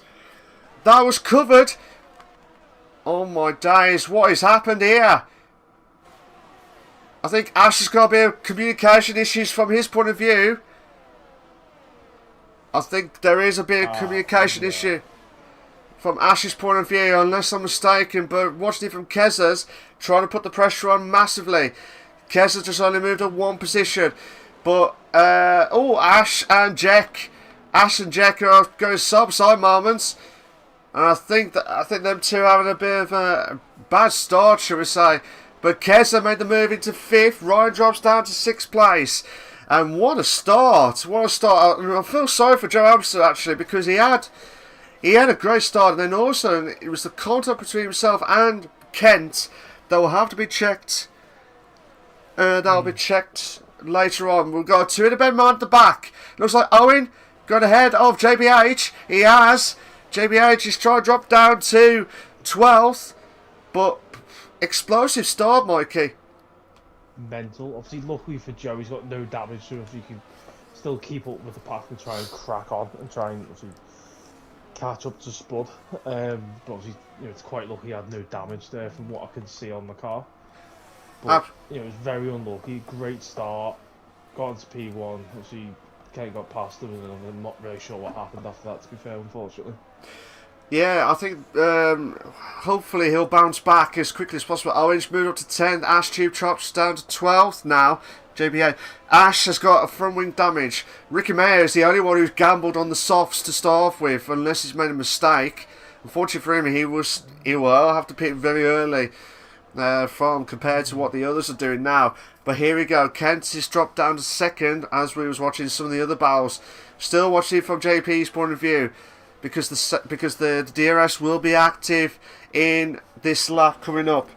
That was covered. Oh my days, what has happened here? I think Ash has got a bit of communication issues from his point of view. I think there is a bit of communication issue from Ash's point of view, unless I'm mistaken, but watching it from Kezza's, trying to put the pressure on massively. Kezza's just only moved up 1 position. But, oh, Ash and Jack are going side moments. And I think them two having a bit of a bad start, shall we say. But Keza made the move into 5th. Ryan drops down to 6th place. And what a start. What a start. I feel sorry for Joe Amster, actually, because he had a great start. And then also, it was the contact between himself and Kent that will have to be checked. That'll be checked later on. We've got 2 in the bend man at the back. Looks like Owen got ahead of JBH. He has. JBH is trying to drop down to 12th, but explosive start, Mikey. Mental. Obviously, luckily for Joe, he's got no damage, so if he can still keep up with the pack and try and crack on and try and obviously catch up to Spud. But obviously, it's quite lucky he had no damage there from what I can see on the car. But it was very unlucky. Great start. Got into P1. Obviously, Kent got past him, and I'm not really sure what happened after that, to be fair, unfortunately. Yeah, I think hopefully he'll bounce back as quickly as possible. Owen's moved up to 10th. Ash Tube drops down to 12th now. JBA. Ash has got a front wing damage. Ricky Mayer is the only one who's gambled on the softs to start off with, unless he's made a mistake. Unfortunately for him, he will have to pit very early from compared to what the others are doing now. But here we go. Kent is dropped down to 2nd as we was watching some of the other battles. Still watching it from JP's point of view, because the DRS will be active in this lap coming up.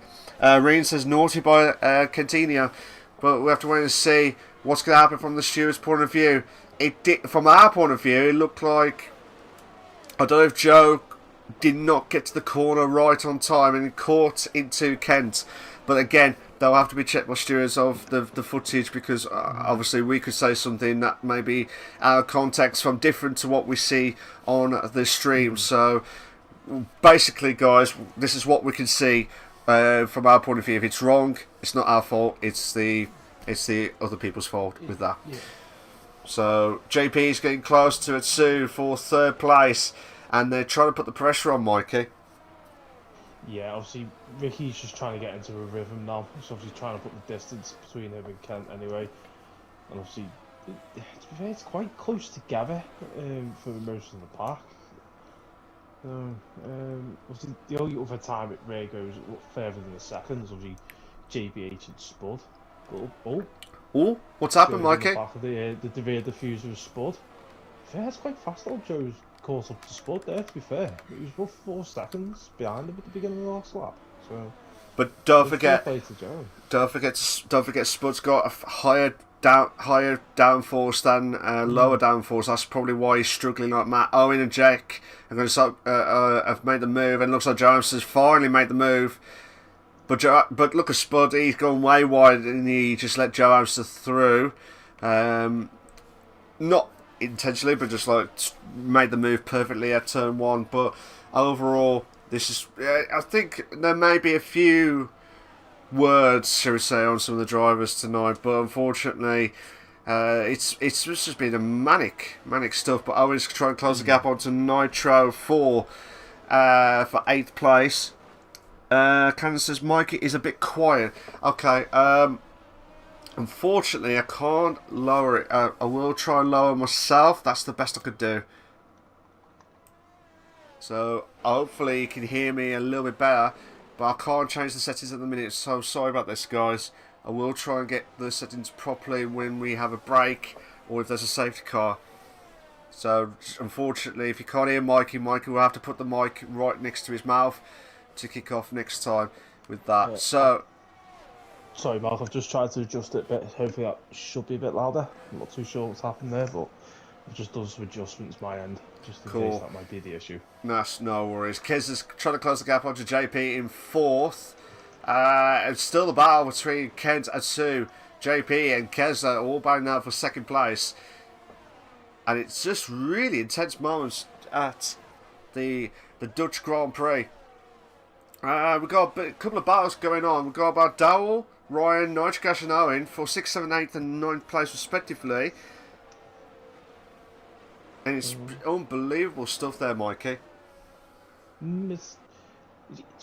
Reen says naughty by Cantinho, but we have to wait and see what's going to happen from the steward's point of view. From our point of view, it looked like, I don't know if Joe did not get to the corner right on time and caught into Kent, but again, they'll have to be checked by stewards of the footage, because obviously we could say something that may be out of context from different to what we see on the stream. So basically, guys, this is what we can see from our point of view. If it's wrong, it's not our fault, it's the other people's fault with that. Yeah. So JP is getting close to it soon for 3rd place, and they're trying to put the pressure on Mikey. Yeah, obviously Ricky's just trying to get into a rhythm now. He's obviously trying to put the distance between him and Kent anyway. And obviously, to be fair, it's quite close together for most of the pack. Obviously, the only other time it really goes further than the seconds, obviously JBH and Spud. Oh, what's happened, Mikey? The rear diffuser of Spud. Fair, it's quite fast though, Joe's caught up to Spud there, to be fair. It was about 4 seconds behind him at the beginning of the last lap. So, but don't forget, Spud's got a higher downforce than lower downforce. That's probably why he's struggling like Matt. Owen and Jack are going to have made the move, and it looks like Jones has finally made the move. But look at Spud, he's gone way wide, and he just let Joe Amster through. Not intentionally, but just like made the move perfectly at turn 1. But overall, this is, I think there may be a few words, shall we say, on some of the drivers tonight, but unfortunately It's just been a manic stuff. But Owen's trying to close the gap onto Nitro for 8th place. Candace says Mikey is a bit quiet. Okay. Unfortunately, I can't lower it. I will try and lower myself. That's the best I could do. So hopefully you can hear me a little bit better. But I can't change the settings at the minute. So sorry about this, guys. I will try and get the settings properly when we have a break or if there's a safety car. So unfortunately, if you can't hear Mikey, Mikey will have to put the mic right next to his mouth to kick off next time with that. Yeah. So. Sorry, Mark, I've just tried to adjust it a bit. Hopefully that should be a bit louder. I'm not too sure what's happened there, but I've just done some adjustments my end, just in case that might be the issue. That's no worries. Kez is trying to close the gap onto JP in 4th. It's still the battle between Kent and Sue. JP and Kez are all battling out for 2nd place. And it's just really intense moments at the Dutch Grand Prix. We've got a couple of battles going on. We've got about Dowell, Ryan, Nitrikash and Owen for 6th, 7th, 8th and 9th place respectively. And it's unbelievable stuff there, Mikey. To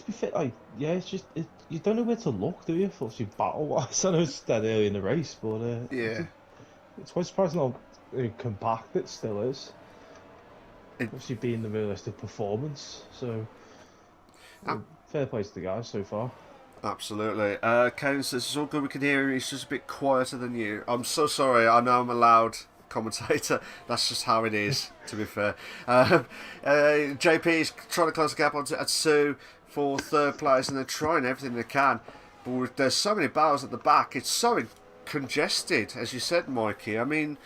be fair, it's just you don't know where to look, do you? For obviously battle-wise, I know it's dead early in the race, but yeah, it's quite surprising how compact it still is. Obviously, being the realistic performance, so fair play to the guys so far. Absolutely. Kane says it's all good. We can hear him. He's just a bit quieter than you. I'm so sorry. I know I'm a loud commentator. That's just how it is, to be fair. JP is trying to close the gap onto Atsu for 3rd place, and they're trying everything they can. But there's so many battles at the back. It's so congested, as you said, Mikey. I mean,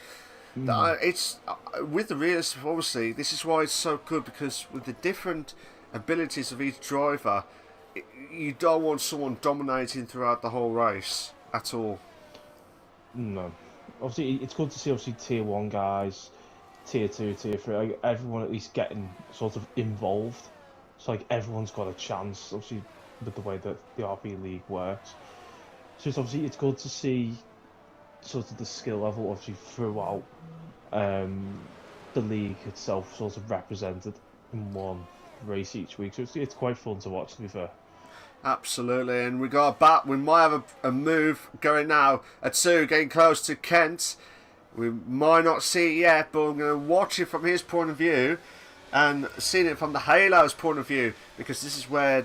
it's with the realism, obviously, this is why it's so good, because with the different abilities of each driver, you don't want someone dominating throughout the whole race at all. No. Obviously, it's good to see tier 1 guys, tier 2, tier 3, everyone at least getting sort of involved. So everyone's got a chance, obviously, with the way that the RP League works. So it's good to see sort of the skill level obviously throughout the league itself sort of represented in one race each week. So it's quite fun to watch, to be fair. Absolutely, and we got a bat. We might have a move going now. Atsu getting close to Kent. We might not see it yet, but I'm going to watch it from his point of view and seeing it from the Halo's point of view, because this is where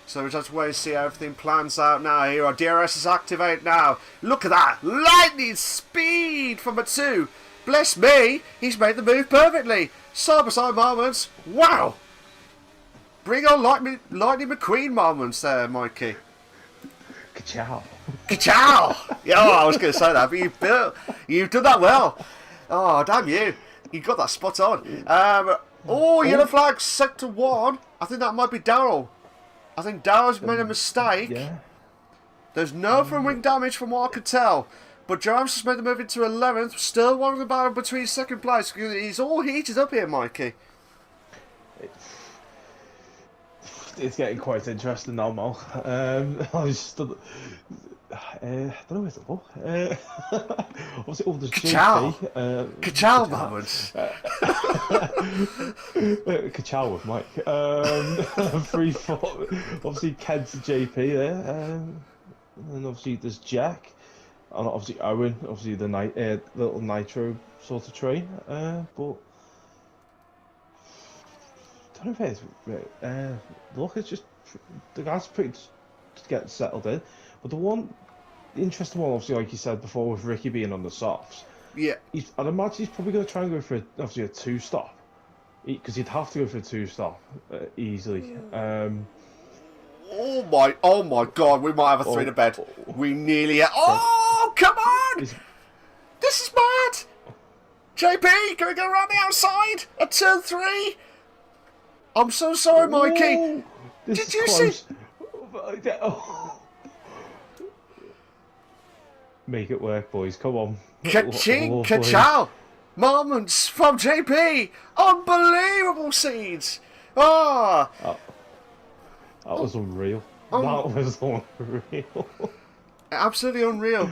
so we just wait to see how everything plans out now. Here, our DRS is activated now. Look at that lightning speed from Atsu. Bless me, he's made the move perfectly. Side by side moments. Wow. Bring on Lightning McQueen moments there, Mikey. Ka-chow. Ka-chow! Yeah, I was going to say that, but you've done that well. Oh, damn you. You got that spot on. Yellow flag, sector 1. I think that might be Daryl. I think Daryl's made a mistake. Yeah. There's no front wing damage from what I could tell. But James has made the move into 11th. Still one of the battle between 2nd place. He's all heated up here, Mikey. It's getting quite interesting now, Mal. I just don't know where to look. Obviously, all the Ka-chow! Ka-chow moments! Ka-chow with Mike. 3-4. Obviously, Kent to JP there. And obviously, there's Jack. And obviously, Owen. Obviously, the little Nitro sort of train. But I don't know if it's look, it's just the guys are pretty just getting settled in. But the interesting one, obviously, like you said before, with Ricky being on the softs, yeah, I'd imagine he's probably going to try and go for obviously a 2-stop, because he'd have to go for a 2-stop easily. Oh my God, we might have a 3 to bed. We nearly. Oh, come on! This is mad. JP, can we go around the outside at turn 3? I'm so sorry, Mikey. Did you see? Make it work, boys. Come on. Ka-ching, ka-chow. Moments from JP. Unbelievable scenes. That was unreal. That was unreal. Absolutely unreal.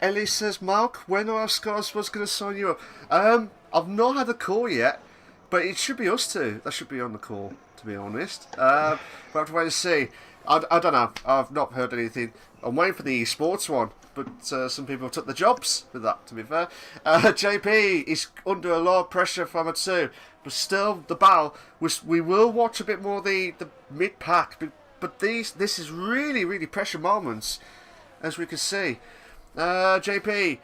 Ellie says, Malc, when are Sky Sports going to sign you up? I've not had a call yet, but it should be us two. That should be on the call, to be honest. We'll have to wait and see. I don't know. I've not heard anything. I'm waiting for the esports one, but some people took the jobs with that, to be fair. JP is under a lot of pressure from it too, but still, the battle, we will watch a bit more of the mid-pack, but this is really, really pressure moments, as we can see. JP,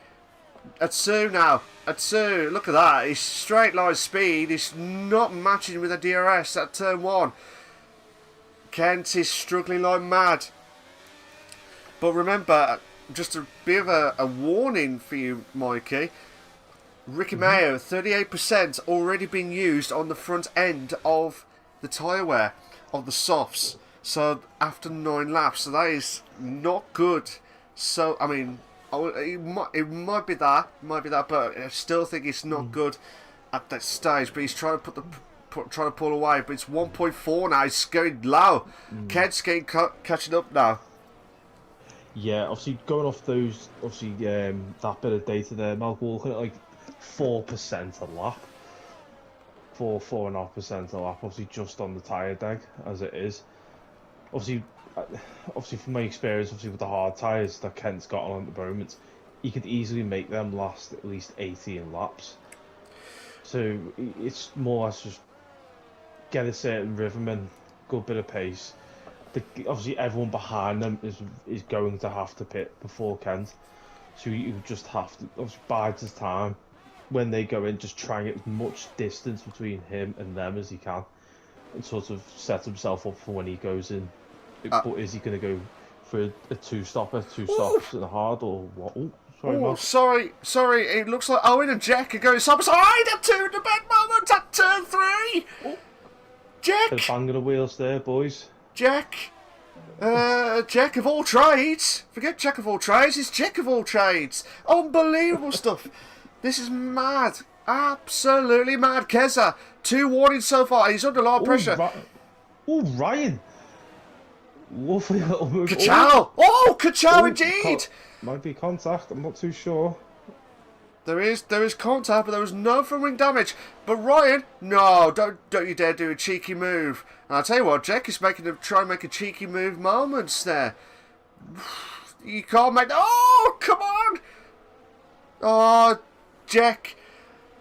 Atsu now. Atsu, look at that. His straight line speed is not matching with the DRS at turn 1. Kent is struggling like mad. But remember, just a bit of a warning for you, Mikey. Ricky Mayo, 38% already being used on the front end of the tyre wear, of the softs. So after 9 laps, so that is not good. So I mean, it might be that, but I still think it's not good at that stage. But he's trying to trying to pull away. But it's 1.4 now. It's going low. Kent's getting catching up now. Yeah, obviously going off those, that bit of data there, Malc walking at like 4% a lap, 4.5% a lap. Obviously just on the tyre deck as it is. Obviously from my experience, obviously with the hard tyres that Kent's got on at the moment, he could easily make them last at least 18 laps. So it's more or less just get a certain rhythm and good bit of pace. Obviously everyone behind them is going to have to pit before Kent, so you just have to obviously bide his time when they go in, just try and get as much distance between him and them as he can, and sort of set himself up for when he goes in. But is he going to go for a two stops and a hard, or what? Oh, sorry. It looks like Owen and Jack are going side by side at the bad moment at turn 3. Jack, bit of banging the wheels there, boys. Jack of all trades. Forget Jack of all trades, it's Jack of all trades. Unbelievable stuff. This is mad. Absolutely mad. Keza, 2 warnings so far. He's under a lot of pressure. Ryan. Lovely little move. Kachow! Kachow indeed! Might be contact, I'm not too sure. There is contact, but there was no front wing damage. But Ryan, no, don't you dare do a cheeky move. And I'll tell you what, Jack is try and make a cheeky move moments there. You can't make... Oh, come on! Oh, Jack.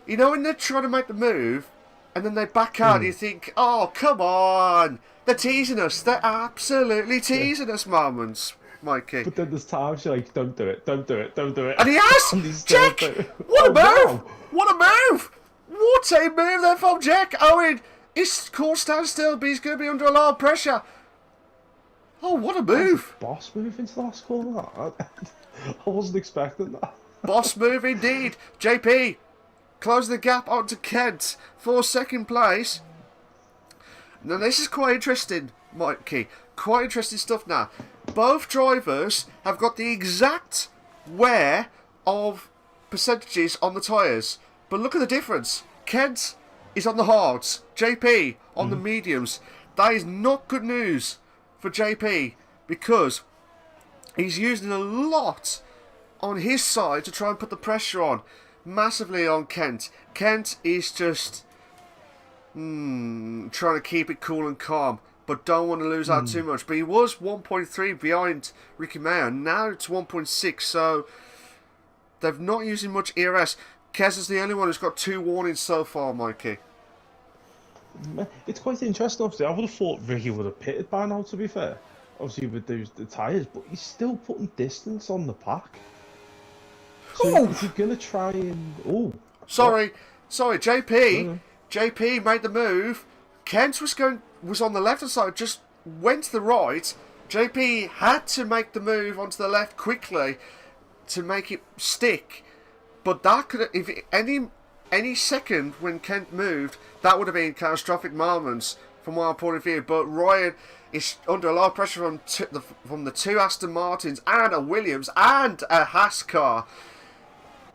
You know when they're trying to make the move, and then they back out, you think, oh, come on. They're teasing us. They're absolutely teasing us moments, Mikey. But then there's times you're like, don't do it. And he has! Jack! What a move! What a move! What a move there from Jack! Owen, his course standstill, but he's going to be under a lot of pressure. Oh, what a move! Boss move into the last corner. I wasn't expecting that. Boss move indeed. JP, close the gap onto Kent for 2nd place. Now this is quite interesting, Mikey. Quite interesting stuff now. Both drivers have got the exact wear of percentages on the tyres. But look at the difference. Kent is on the hards. JP on the mediums. That is not good news for JP, because he's using a lot on his side to try and put the pressure on. Massively on Kent. Kent is just trying to keep it cool and calm, but don't want to lose out too much. But he was 1.3 behind Ricky Mayo. Now it's 1.6, so they've not using much ERS. Kez is the only one who's got 2 warnings so far, Mikey. It's quite interesting, obviously. I would have thought Ricky would have pitted by now, to be fair. Obviously with the tyres, but he's still putting distance on the pack. So is he going to try and... Sorry, JP. JP made the move. Kent was on the left hand side, just went to the right. JP had to make the move onto the left quickly to make it stick. But that could, if any second when Kent moved, that would have been catastrophic moments from my point of view. But Ryan is under a lot of pressure from the 2 Aston Martins and a Williams and a Haas car.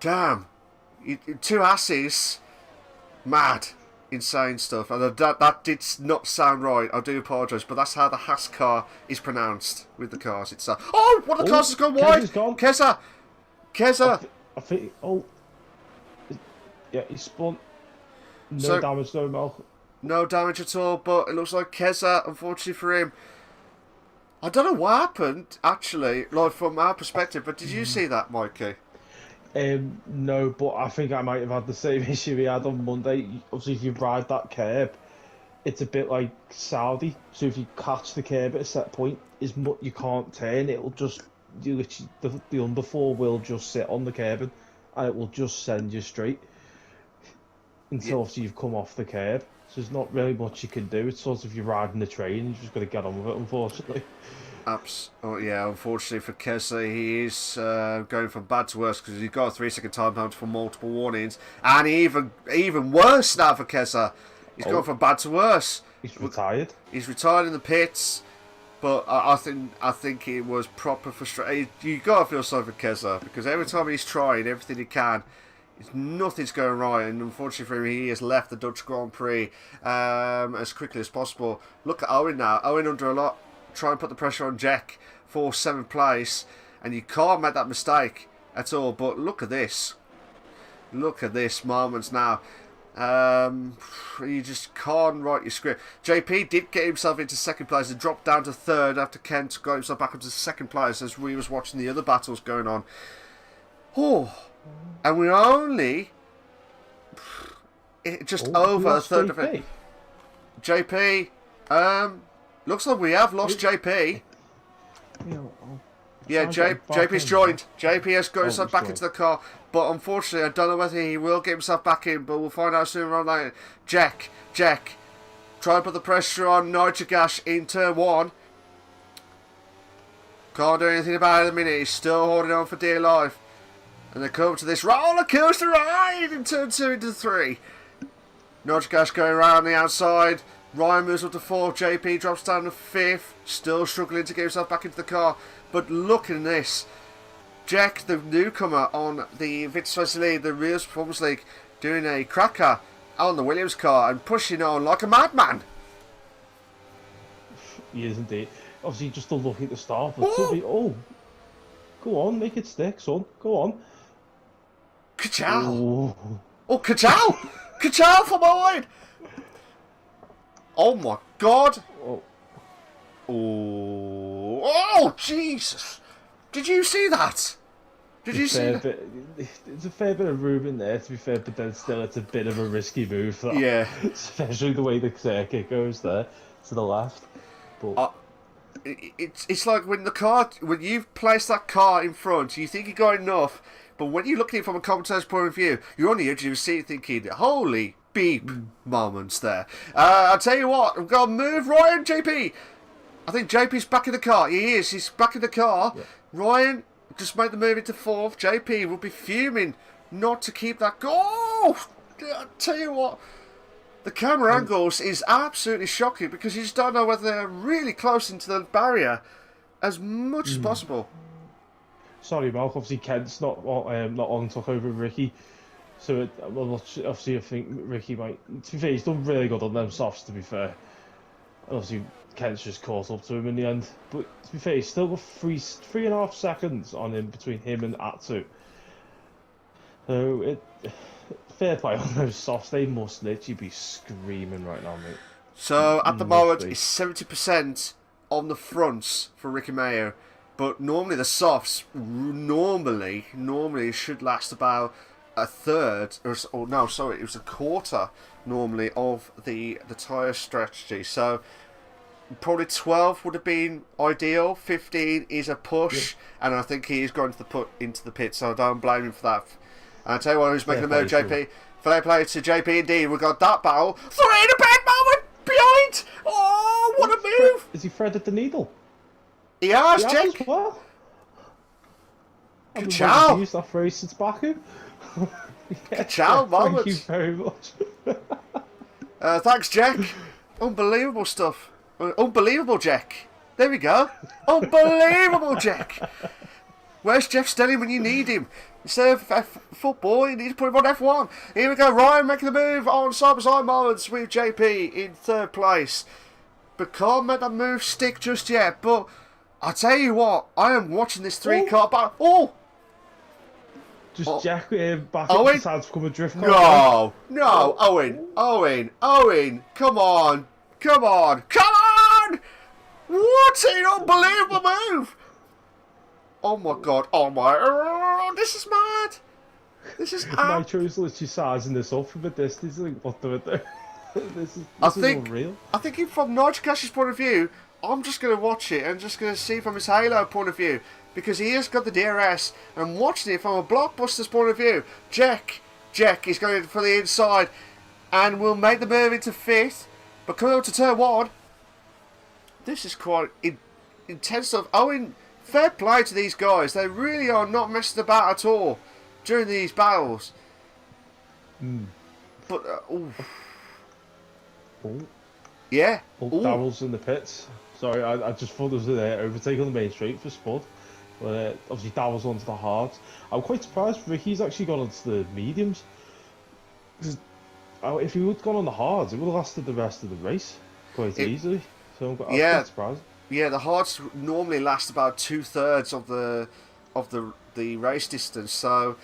Damn, 2 Hasses, mad. insane stuff. And that did not sound right. I do apologise, but that's how the Haas car is pronounced with the cars itself. Oh, one of the cars has gone wide. Keza. I think. Oh, yeah, he spun. No damage, though, Malc. No damage at all, but it looks like Keza, unfortunately for him. I don't know what happened, actually, like from our perspective, but did you see that, Mikey? No, but I think I might have had the same issue we had on Monday. Obviously, if you ride that curb, it's a bit like Saudi. So if you catch the curb at a set point, you can't turn. It'll just the underfloor will just sit on the curb and it will just send you straight until obviously you've come off the curb. So there's not really much you can do. It's sort of if you're riding the train, you've just got to get on with it, unfortunately. Oh, yeah, unfortunately for Kesa, he is going from bad to worse because he's got a 3-second time penalty for multiple warnings. And even worse now for Kesa. He's gone from bad to worse. He's retired. He's retired in the pits. But I think it was proper frustration. You got to feel sorry for Kesa because every time he's trying everything he can, nothing's going right, and unfortunately for him, he has left the Dutch Grand Prix as quickly as possible. Look at Owen now. Owen under a lot. Try and put the pressure on Jack for 7th place, and you can't make that mistake at all. But look at this. Look at this moments now. You just can't write your script. JP did get himself into 2nd place and dropped down to 3rd after Kent got himself back up to 2nd place as we was watching the other battles going on. Oh. And we're only just over a third of it. JP, looks like we have lost JP. Yeah, JP's joined. JP has got himself back into the car, but unfortunately, I don't know whether he will get himself back in, but we'll find out sooner or later. Jack, try and put the pressure on Nitrogash in turn 1. Can't do anything about it at the minute. He's still holding on for dear life. And they come to this roller coaster ride in turn 2 into 3. Nojgash going around the outside. Ryan moves up to 4th. JP drops down to 5th. Still struggling to get himself back into the car. But look at this. Jack, the newcomer on the Invictus Racing League, the Real Performance League, doing a cracker on the Williams car and pushing on like a madman. He is indeed. Obviously, just a look at the start. But go on, make it stick, son. Go on. Ka-chow! Oh, ka-chow! Ka-chow for mine! Oh my god! Oh, Jesus! Did you see that? Did you see that? There's a fair bit of room in there, to be fair, but then still it's a bit of a risky move. For that. Yeah. Especially the way the circuit goes there, to the left. But... It's like when you've placed that car in front, you think you got enough, but when you look at it from a commentator's point of view, you're on the edge of your seat thinking, holy beep moments there. I'll tell you what, we've got to move Ryan, JP. I think JP's back in the car. He is. He's back in the car. Yeah. Ryan just made the move into 4th. JP will be fuming not to keep that goal. I'll tell you what. The camera angles is absolutely shocking because you just don't know whether they're really close into the barrier as much as possible. Sorry, Malc. Obviously, Kent's not long took over Ricky. So, obviously, I think Ricky might... To be fair, he's done really good on them softs, to be fair. Obviously, Kent's just caught up to him in the end. But, to be fair, he's still got 3.5 seconds on him between him and Atsu. So, fair play on those softs. They must literally be screaming right now, mate. So, at the moment, it's 70% on the fronts for Ricky Mayo. But normally the softs, normally should last about a third, or no, sorry, it was a quarter, normally, of the tyre strategy. So, probably 12 would have been ideal. 15 is a push, and I think he is going to into the pit, so I don't blame him for that. And I'll tell you what, who's making the move, JP. Fair play to JP indeed. We've got that battle. 3 in a bad moment behind. Oh, what a move! Is he threaded the needle? He has, Jack. Well. Ka-chow! Used that phrase since Baku. Ka-chow moment. Thank you very much. Thanks, Jack. Unbelievable stuff. Unbelievable, Jack. There we go. Unbelievable, Jack. Where's Jeff Stelling when you need him? Instead of football, you need to put him on F1. Here we go, Ryan making the move on side-by-side moments with JP in third place. But can't make that move stick just yet. But I tell you what, I am watching this three-car battle. Just Jack back Owen? decides to become a drift car. No, Owen, come on. What an unbelievable move. Oh my god, this is mad. This is Nitro's literally sizing this up from a distance. Like, what do I do? This is unreal. I think from Nitrocash's point of view, I'm just going to watch it and just going to see from his Halo point of view. Because he has got the DRS, and I'm watching it from a Blockbuster's point of view. Jack is going for the inside, and will make the move into fifth. But coming up to turn one, this is quite intense stuff. Owen, fair play to these guys. They really are not messing about at all during these battles. But, yeah. Daryl's in the pits. Sorry, I just thought there was an overtake on the main straight for Spud. But obviously Daryl's onto the hards. I'm quite surprised Ricky's actually gone onto the mediums. If he would have gone on the hards, it would have lasted the rest of the race quite easily. So I'm quite surprised. Yeah, the hards normally last about 2/3 of the race distance. So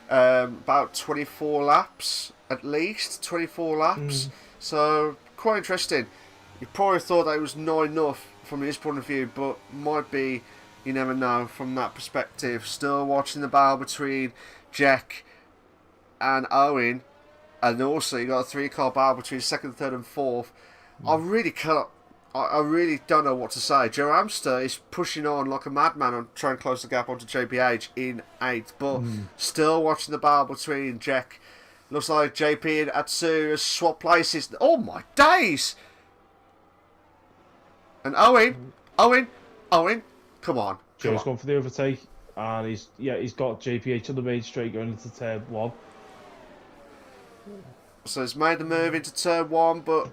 about 24 laps at least, 24 laps. So quite interesting. You probably thought that it was not enough from his point of view, but might be. You never know from that perspective. Still watching the battle between Jack and Owen, and also you got a three-car battle between second, third, and fourth. I really don't know what to say. Joe Amster is pushing on like a madman and trying to close the gap onto JPH in 8th, but still watching the battle between Jack. Looks like JP and Atsu has swapped places. Oh my days! And Owen. Come on. Joe's gone for the overtake, and he's got JPH on the main straight going into turn one. So he's made the move into turn one, but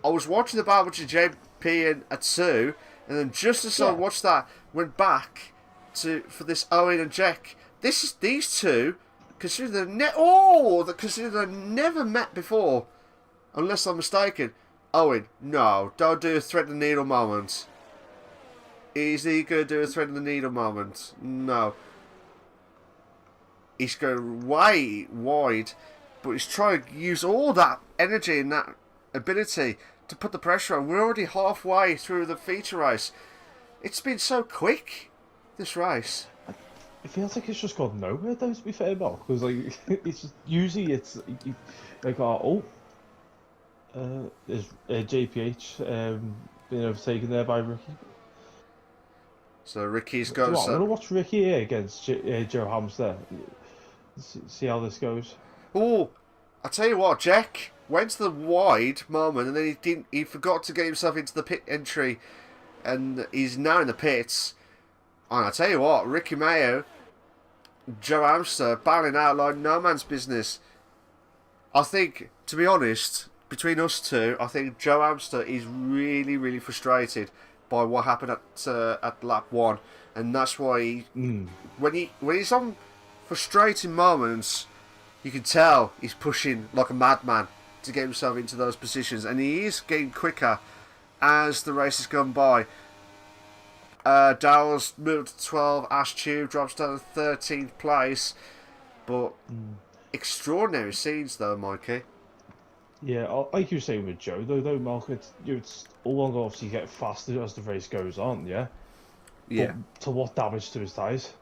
I was watching the battle between JP and Atsu, and then just as I watched that, went back for this Owen and Jack. These two, considering they've never met before, unless I'm mistaken. Owen, no, don't do a thread the needle moment. Is he going to do a thread in the needle moment? No. He's going way wide, but he's trying to use all that energy and that ability to put the pressure on. We're already halfway through the feature race. It's been so quick, this race. It feels like it's just gone nowhere, though, to be fair, Malc. Because, like, it's just, usually it's like, there's JPH being overtaken there by Ricky. So Ricky's got. I'm going to watch Ricky here against Joe Hamster. See how this goes. Oh, I tell you what, Jack went to the wide moment and then he forgot to get himself into the pit entry, and he's now in the pits. And I tell you what, Ricky Mayo, Joe Hamster battling out like no man's business. I think, to be honest, between us two, I think Joe Hamster is really, really frustrated by what happened at lap 1, and that's why when he's on frustrating moments, you can tell he's pushing like a madman to get himself into those positions, and he is getting quicker as the race has gone by. Daryl's moved to 12, Ash Tube drops down to 13th place, but extraordinary scenes though, Mikey. Yeah, like you were saying with Joe, though, Malc, it's all on obviously get faster as the race goes on, yeah? Yeah. But to what damage to his tyres?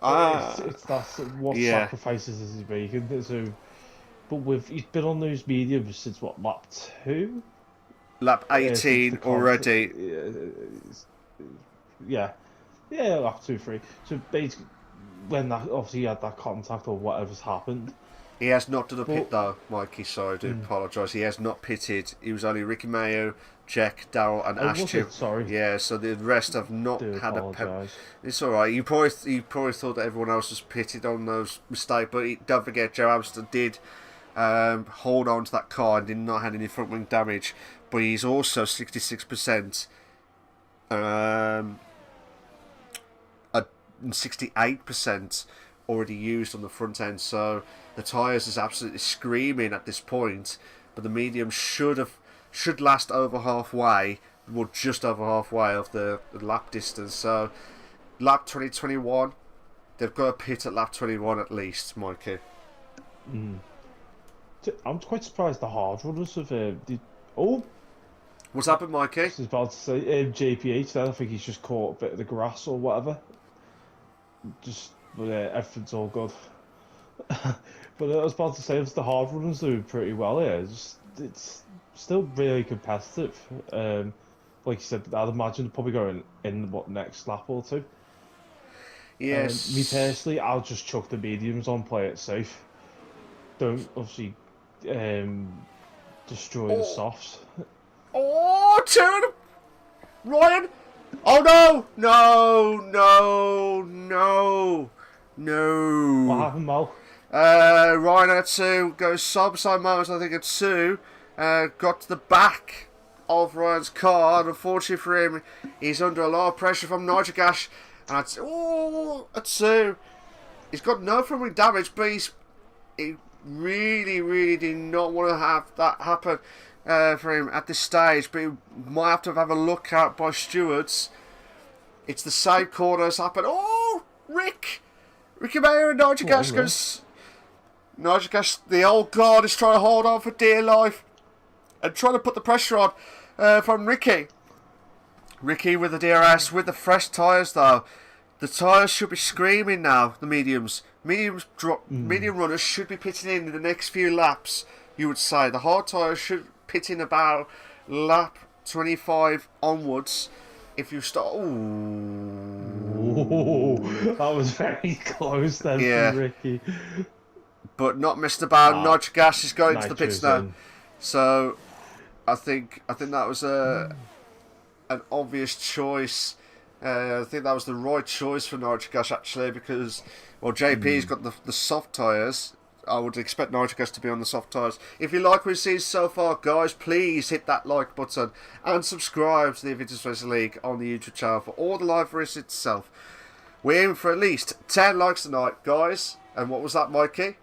That's what sacrifices is he making. So, but he's been on those mediums since what, lap 2? Lap 18 already. Yeah, lap 2, 3. So basically, when that obviously he had that contact or whatever's happened. He has not done a pit though, Mikey, sorry, I do apologise. He has not pitted. He was only Ricky Mayo, Jack, Daryl and Ashton. Sorry. Yeah, so the rest have not had a pit. It's alright. You probably thought that everyone else was pitted on those mistakes, but don't forget Joe Amster did hold on to that car and did not have any front wing damage. But he's also 66% 68% already used on the front end, so the tyres is absolutely screaming at this point. But the medium should last over halfway, well, just over halfway of the lap distance. So lap 2021, they've got a pit at lap 21 at least, Mikey. I'm quite surprised the hard runners have. What's happened, Mikey? I was about to say JPH. Then I think he's just caught a bit of the grass or whatever. But everything's all good. But I was about to say, it's the hard runners doing pretty well here. It's still really competitive. Like you said, I'd imagine probably going in next lap or two. Yes. Me personally, I'll just chuck the mediums on, play it safe. Don't obviously destroy the softs. Oh, turn! Ryan! Oh no! No! What happened, Mal? Ryan had to go side moments, I think, at 2. Got to the back of Ryan's car, and unfortunately for him, he's under a lot of pressure from Nitrogash. And at 2. He's got no primary damage, but he really did not want to have that happen for him at this stage. But he might have to have a look at by stewards. It's the same corner as happened. Oh, Ricky Mayer and Nitrogash goes. Nitrogash, the old guard, is trying to hold on for dear life and trying to put the pressure on from Ricky. Ricky with the DRS, with the fresh tyres though. The tyres should be screaming now, the mediums. Medium runners should be pitting in the next few laps, you would say. The hard tyres should pit in about lap 25 onwards. If you start... Ooh, that was very close then from Ricky. But not missed about. Nitrogas is going to the pits now. So I think that was an obvious choice. I think that was the right choice for Nitrogas actually, because JP's got the soft tyres. I would expect Nitrogas to be on the soft tyres. If you like what you've seen so far, guys, please hit that like button and subscribe to the Invictus Racing League on the YouTube channel for all the live race itself. We're aiming for at least 10 likes tonight, guys. And what was that, Mikey?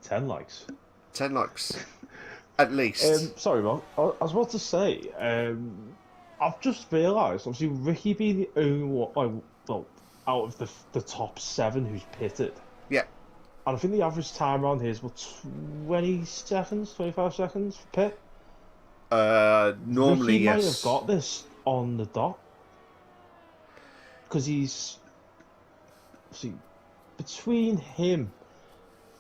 10 likes. 10 likes. At least. Sorry, Mark. I was about to say, I've just realised, obviously, Ricky being the only one, out of the top 7 who's pitted. Yeah. And I think the average time around here is, 20 seconds, 25 seconds for pit? Normally, Ricky yes. might have got this on the dot. Because he's... See, between him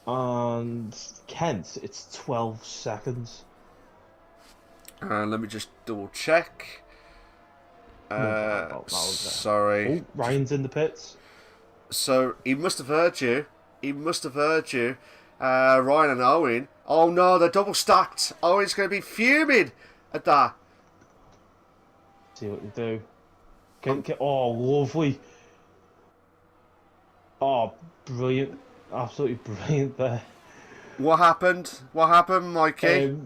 and Kent, it's 12 seconds. Let me just double check. Sorry. Oh, Ryan's in the pits. So he must have heard you. Ryan and Owen. Oh no, they're double stacked. Owen's going to be fuming at that. See what you do. Oh, lovely. Oh, brilliant. Absolutely brilliant there. What happened? What happened, Mikey?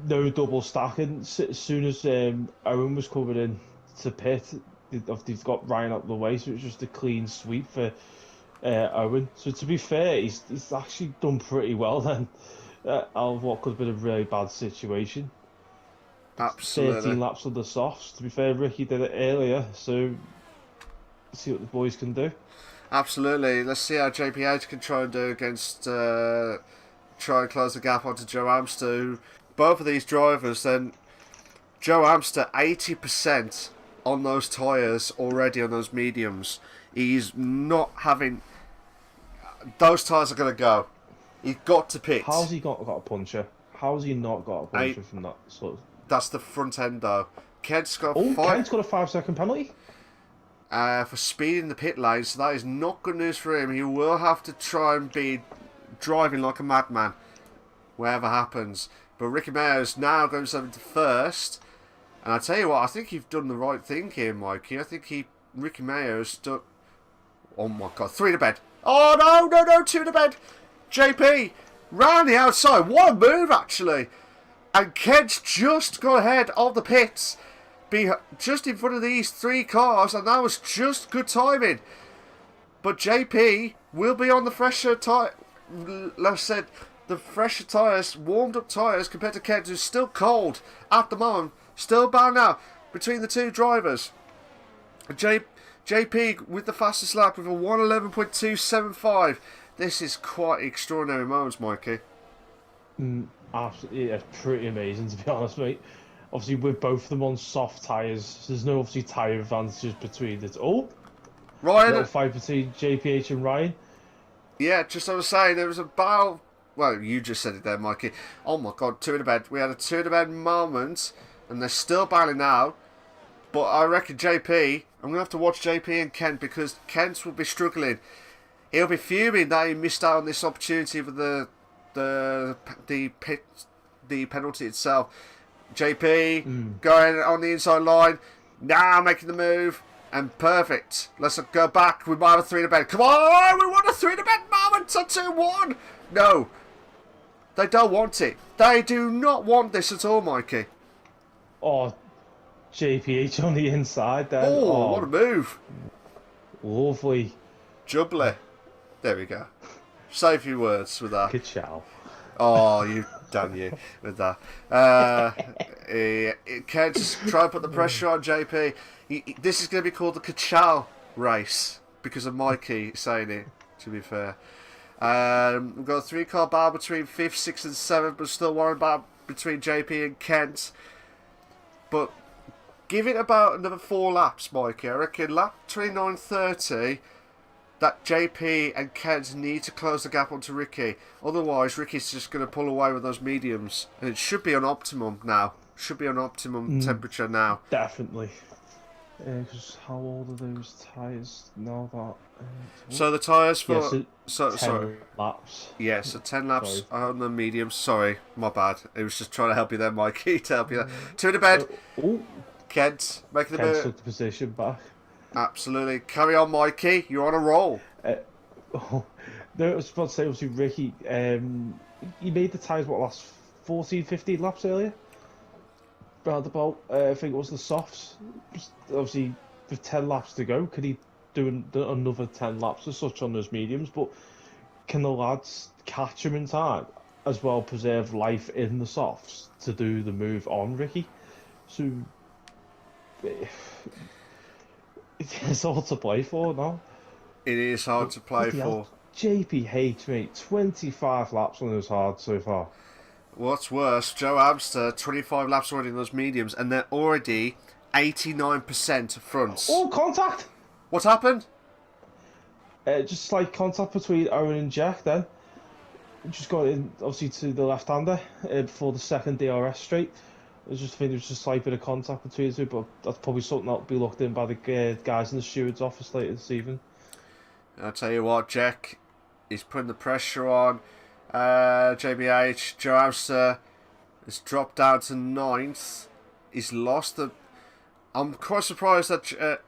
No double stacking. As soon as Owen was coming in to pit, they've got Ryan out of the way, so it was just a clean sweep for Owen. So to be fair, he's actually done pretty well then, out of what could have been a really bad situation. Absolutely. 13 laps of the softs. To be fair, Ricky did it earlier, so see what the boys can do. Absolutely. Let's see how JPH can try and do against, try and close the gap onto Joe Amster. Both of these drivers, then Joe Amster, 80% on those tyres already on those mediums. He's not having... Those tyres are going to go. He's got to pit. How's he got a puncher? How's he not got a puncher from that sort of... That's the front end though. Kent's got Kent's got a 5-second penalty? For speeding the pit lane, so that is not good news for him. He will have to try and be driving like a madman, whatever happens. But Ricky Mayer's now going into first. And I tell you what, I think you've done the right thing here, Mikey. I think Ricky Mayer's done... Oh my god, 3 to bed. Oh no, 2 to bed. JP, round the outside. What a move, actually. And Kent's just got ahead of the pits. Be just in front of these 3 cars, and that was just good timing. But JP will be on the fresher tyre. Like I said, the fresher tyres, warmed up tyres compared to Kent, who's still cold at the moment. Still bad now between the two drivers. JP with the fastest lap with a 1:11.275. This is quite extraordinary moments, Mikey. Absolutely, yeah, pretty amazing to be honest, mate. Obviously, with both of them on soft tyres, there's no obviously tyre advantages between the Ryan, little fight between JPH and Ryan. Yeah, just as I was saying, there was a battle. Well, you just said it there, Mikey. Oh my God, two in a bed. We had a two in a bed moment, and they're still battling now. But I reckon JP, I'm going to have to watch JP and Kent because Kent will be struggling. He'll be fuming that he missed out on this opportunity with the penalty itself. JP going on the inside line, now making the move, and perfect. Let's go back. We might have a three in a bed. Come on, we want a three in a bed moment. It's a 2-1. No, they don't want it. They do not want this at all, Mikey. Oh, JPH on the inside then. Oh, what a move. Lovely. Jubbly. There we go. Say a few words with that. Ka-chow. Oh, you damn you with that. Can't just try and put the pressure on JP. This is going to be called the Ka-chow race because of Mikey saying it, to be fair. We've got a 3-car battle between 5th, 6th and 7th, but still one battle between JP and Kent. But give it about another 4 laps, Mikey. I reckon lap 29-30, that JP and Kent need to close the gap onto Ricky. Otherwise, Ricky's just going to pull away with those mediums. And it should be on optimum now. Should be on optimum temperature now. Definitely. Because how old are those tyres now? So the tyres for... Ten sorry. laps. Yeah, so 10 laps on the mediums. Sorry, my bad. It was just trying to help you there, Mikey. To help you there. 2 in the bed. Kent making the move. Took the position back. Absolutely. Carry on, Mikey. You're on a roll. No, I was about to say, obviously, Ricky, he made the tyres, last 14, 15 laps earlier? Round about, I think it was the softs. Obviously, with 10 laps to go, could he do another 10 laps as such on those mediums? But can the lads catch him in time, as well preserve life in the softs to do the move on Ricky? So... it's all to play for now. It is hard to play for. JPH, mate, 25 laps on those hard so far. What's worse, Joe Amster, 25 laps already in those mediums, and they're already 89% fronts. Oh, contact! What happened? Just slight contact between Owen and Jack then. Just got in, obviously, to the left-hander before the second DRS straight. I think there was just a slight bit of contact between the two, but that's probably something that'll be looked in by the guys in the steward's office later this evening. I'll tell you what, Jack, he's putting the pressure on. JBH, Joe Amster has dropped down to 9th. He's lost the... I'm quite surprised that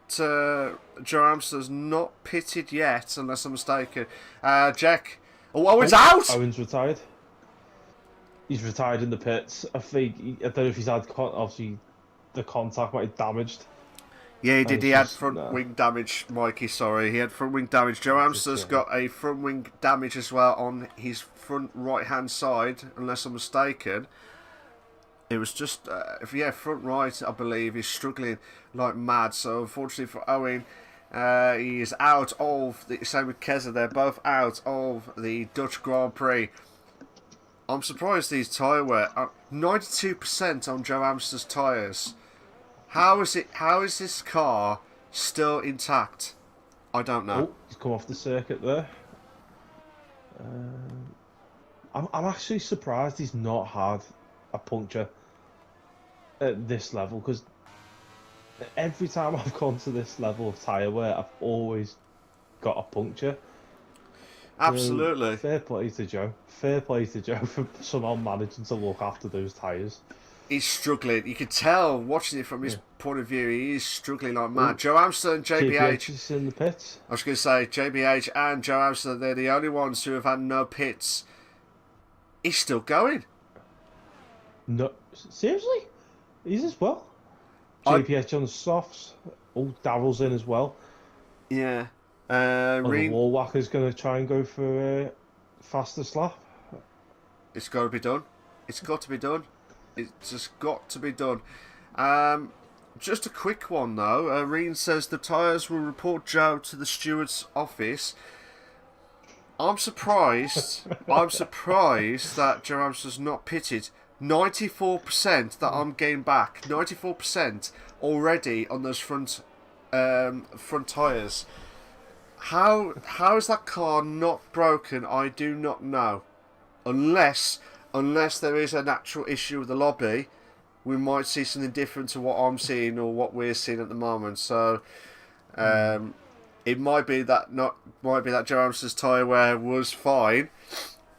Joe Amster's not pitted yet, unless I'm mistaken. Jack... Oh, Owen's out! Owen's retired. He's retired in the pits. I don't know if he's had obviously the contact might have damaged. Yeah, he did. He had front wing damage, Mikey. Sorry, he had front wing damage. Joe Amster's got a front wing damage as well on his front right hand side, unless I'm mistaken. It was just front right, I believe. He's struggling like mad. So unfortunately for Owen, he is out of the same with Keza. They're both out of the Dutch Grand Prix. I'm surprised these tyre wear 92% on Joe Amster's tyres. How is this car still intact? I don't know. Oh, he's come off the circuit there. I'm actually surprised he's not had a puncture at this level, because every time I've gone to this level of tyre wear, I've always got a puncture. Absolutely. Fair play to Joe. Fair play to Joe for somehow managing to look after those tyres. He's struggling. You can tell, watching it from his point of view, he is struggling like mad. Joe Amster and JBH is in the pits. I was going to say, JBH and Joe Amster, they're the only ones who have had no pits. He's still going. No, seriously? He's as well. JPH on the softs. Oh, Darrell's in as well. Yeah. Well, the Reen, wall whacker's going to try and go for a fastest lap. it's got to be done. It's got to be done. It's just got to be done. Um, just a quick one though. Reen says the tyres will report Joe to the steward's office. I'm surprised. I'm surprised that Joe Amster's not pitted. 94% that I'm getting back. 94% already on those front tyres. How is that car not broken? I do not know. Unless there is an actual issue with the lobby, we might see something different to what I'm seeing or what we're seeing at the moment. So it might be that Joe Amster's tyre wear was fine,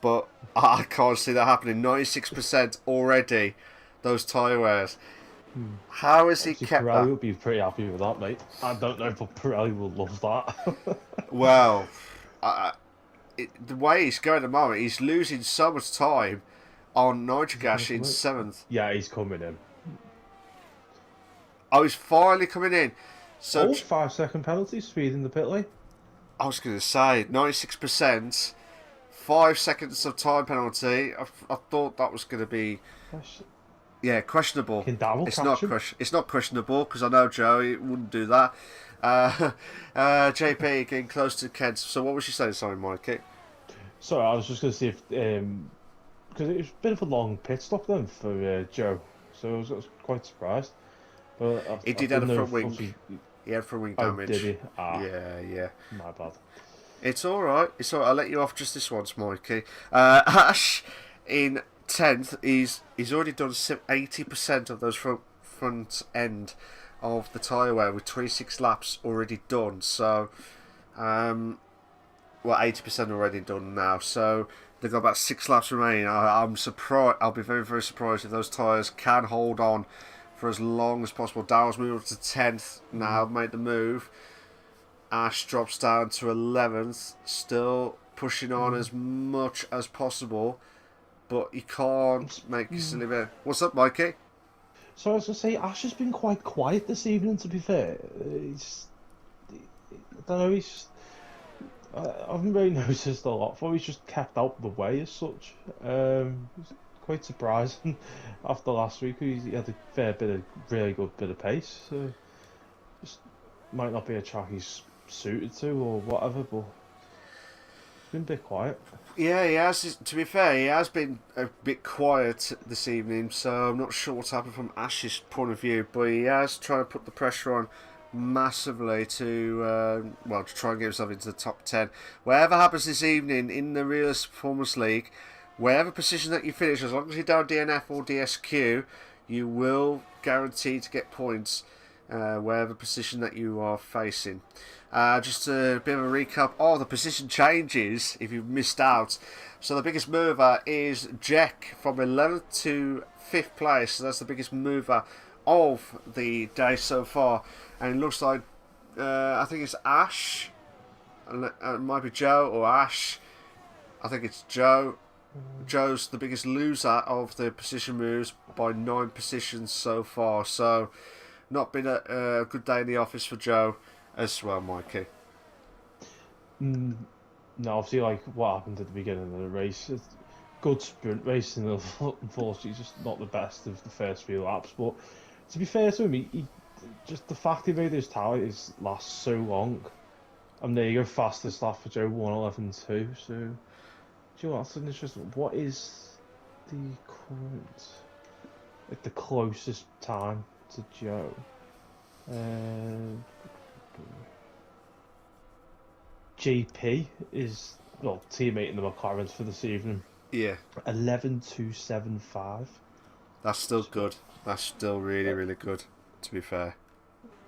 but I can't see that happening. 96% already, those tyre wears. How has he kept Pirelli that? would be pretty happy with that, mate. I don't know, but Pirelli will love that. Well, the way he's going at the moment, he's losing so much time on nitric acid in 7th. Yeah, he's coming in. Oh, he's finally coming in. So 5-second penalty, speed in the pit lane. I was going to say 96%, 5 seconds of time penalty. I thought that was going to be questionable. It's not questionable because I know Joe wouldn't do that. JP getting close to Kent. So what was you saying? Sorry, Mikey. Sorry, I was just going to see if because it was a bit of a long pit stop then for Joe, so I was quite surprised. But he did have a front wing. He had front wing damage. Did he? Yeah. My bad. It's all right. I'll let you off just this once, Mikey. Ash in 10th. He's already done 80% of those front end of the tyre wear with 26 laps already done. So, 80% already done now. So they've got about 6 laps remaining. I'm surprised. I'll be very, very surprised if those tyres can hold on for as long as possible. Darrell's moved up to 10th now, made the move. Ash drops down to 11th, still pushing on as much as possible, but you can't make a silly bit. What's up, Mikey? So I was going to say, Ash has been quite quiet this evening, to be fair. I don't know, I haven't really noticed a lot. I thought he's just kept out of the way as such. It's quite surprising after last week. He had a fair bit of really good bit of pace. So just might not be a track he's suited to or whatever, but it's been a bit quiet. Yeah, he has. To be fair, he has been a bit quiet this evening, so I'm not sure what's happened from Ash's point of view, but he has tried to put the pressure on massively to try and get himself into the top 10. Whatever happens this evening in the Realist Performance League, wherever position that you finish, as long as you don't DNF or DSQ, you will guarantee to get points wherever position that you are facing. Just a bit of a recap of the position changes if you've missed out. So the biggest mover is Jack from 11th to 5th place. So that's the biggest mover of the day so far. And it looks like, I think it's Ash. It might be Joe or Ash. I think it's Joe. Joe's the biggest loser of the position moves by 9 positions so far. So not been a good day in the office for Joe as well, Mikey. No, obviously, like what happened at the beginning of the race, it's good sprint racing, unfortunately, just not the best of the first few laps. But to be fair to him, he just the fact he made his tires last so long. And there you go, fastest lap for Joe, 1:11.2. So, do you know what's interesting? What is the current, like the closest time to Joe? JP is teammate in the McLarens for this evening. Yeah. 11.275. That's still good. That's still really, really good, to be fair.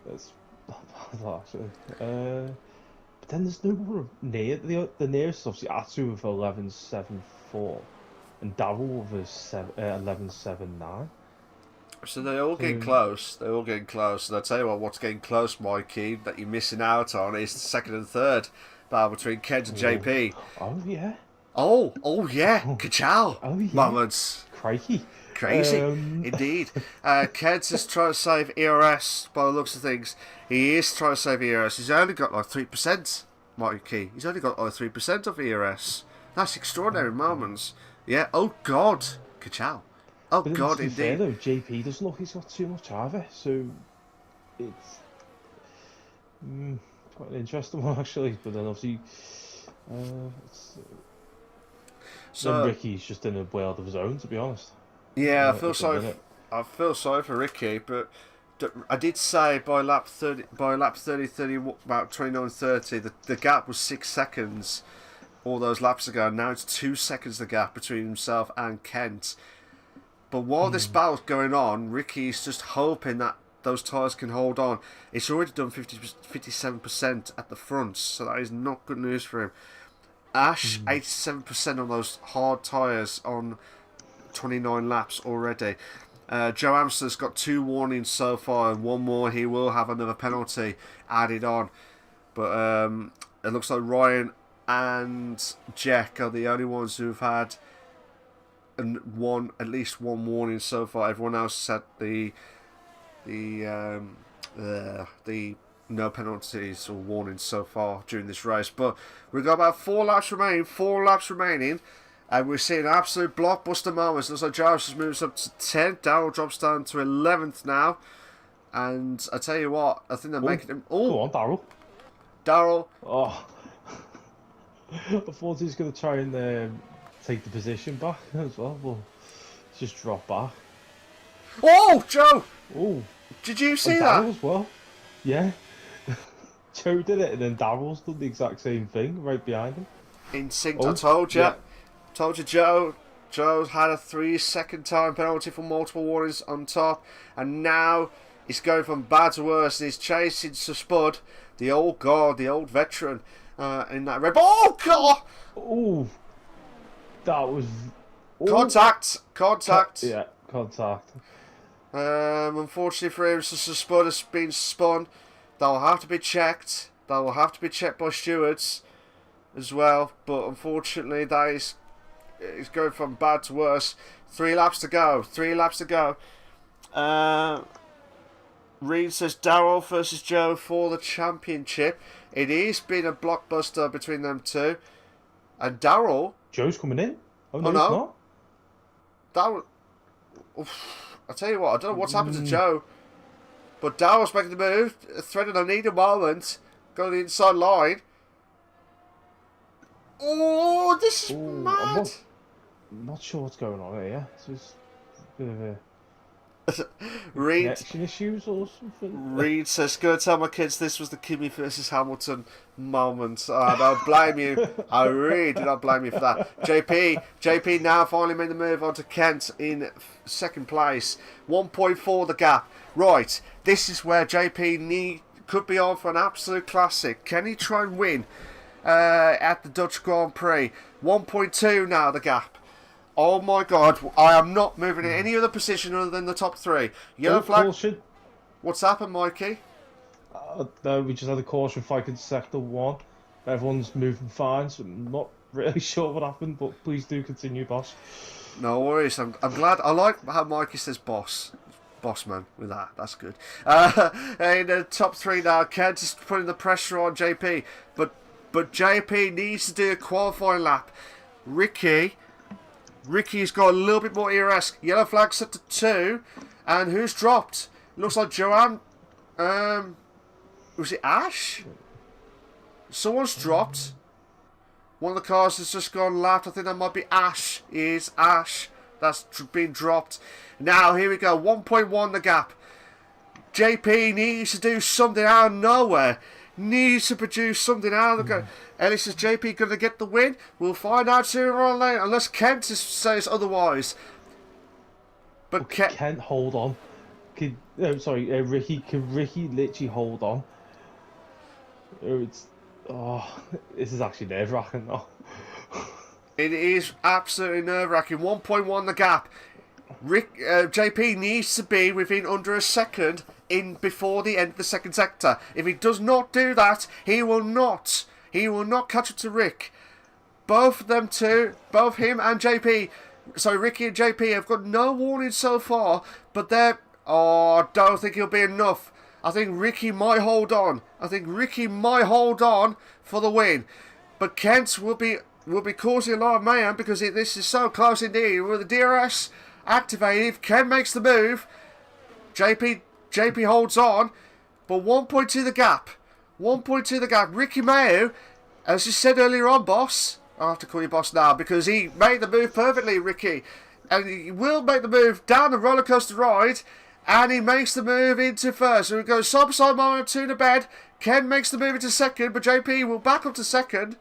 That's not bad, actually. But then there's no one near. The nearest, obviously, Atsu with 11.74 and Darrell with 11.79. So they're all getting close. They're all getting close. And I'll tell you what's getting close, Mikey, that you're missing out on is the second and third battle between Kent and JP. Oh, yeah. Oh yeah. Ka-chow. Oh, yeah. Moments. Crikey. Crazy, indeed. Kent is trying to save ERS by the looks of things. He is trying to save ERS. He's only got like 3%. Mikey. He's only got 3% of ERS. That's extraordinary moments. Yeah. Oh God. Ka-chow. Oh But God, to be fair, indeed. though, JP doesn't look he's got too much either, so it's quite an interesting one actually. But then obviously, then So Ricky's just in a world of his own, to be honest. yeah, At the minute. I feel sorry for Ricky, but I did say by lap 30, about 29:30, the gap was 6 seconds all those laps ago. Now it's 2 seconds the gap between himself and Kent. But while this battle's going on, Ricky's just hoping that those tyres can hold on. It's already done 57% at the front, so that is not good news for him. Ash, 87% on those hard tyres on 29 laps already. Joe Amster's got 2 warnings so far, and 1 more he will have another penalty added on. But it looks like Ryan and Jack are the only ones who've had at least one warning so far. Everyone else has had the no penalties or warnings so far during this race. But we've got about 4 laps remaining, and we're seeing absolute blockbuster moments. Looks like Jarvis moves up to 10th. Darrell drops down to 11th now. And I tell you what, I think they're making him. Oh, go on, Darrell. Darrell. Oh, I thought he was going to try and take the position back as well. Well, just drop back. Oh, Joe! Oh, Did you see and that? Darrell as well. Yeah. Joe did it, and then Darrell's done the exact same thing right behind him. In sync, Oh, I told you. yeah. Told you, Joe. Joe's had a 3-second time penalty for multiple warnings on top, and now he's going from bad to worse, and he's chasing Sir Spud, the old veteran, in that red. Oh God! Oh, that was Contact. Yeah, contact. Unfortunately for him, Sir Spud has been spun. That will have to be checked. That will have to be checked by stewards as well. But unfortunately, that is going from bad to worse. 3 laps to go. Reed says Darrell versus Joe for the championship. It has been a blockbuster between them two. And Darrell... Joe's coming in? Oh, no, no. he's not? Darrell... I tell you what, I don't know what's happened to Joe. But Darrell's making the move. Threading a needle moment. Going the inside line. Oh, this is mad. I'm not sure what's going on here. It's just a bit of a connection issues or something. Reed says, go tell my kids this was the Kimi versus Hamilton moment. I don't blame you. I really do not blame you for that. JP now finally made the move on to Kent in 2nd place. 1.4 the gap. Right, this is where JP could be on for an absolute classic. Can he try and win at the Dutch Grand Prix? 1.2 now the gap. Oh my God, I am not moving in any other position other than the top 3. Yellow flag. Caution. What's happened, Mikey? No, we just had a caution fight in sector 1. Everyone's moving fine, so I'm not really sure what happened, but please do continue, boss. No worries. I'm glad. I like how Mikey says boss man with that. That's good. In the top 3 now, Kent is putting the pressure on JP, but JP needs to do a qualifying lap. Ricky's got a little bit more ERS. Yellow flag set to 2. And who's dropped? Looks like Joanne. Was it Ash? Someone's dropped. One of the cars has just gone left. I think that might be Ash. Is Ash. That's been dropped. Now, here we go. 1.1 the gap. JP needs to do something out of nowhere. Needs to produce something out of the... Ellie says, JP going to get the win? We'll find out sooner or later, unless Kent says otherwise. But Kent, hold on. Ricky, can Ricky literally hold on? This is actually nerve-wracking though. It is absolutely nerve-wracking. 1.1 the gap. JP needs to be within under a second before the end of the 2nd sector. If he does not do that, he will not catch up to Rick. Both him and JP, Ricky and JP have got no warning so far, but I don't think he'll be enough. I think Ricky might hold on. I think Ricky might hold on for the win. But Kent will be causing a lot of mayhem because this is so close indeed. With the DRS activated, Kent makes the move. JP holds on, but 1.2 the gap. 1.2 the gap. Ricky Mayo, as you said earlier on, boss. I'll have to call you boss now because he made the move perfectly, Ricky. And he will make the move down the roller coaster ride. And he makes the move into first. So it goes side by side, moment 2 to bed. Ken makes the move into second, but JP will back up to second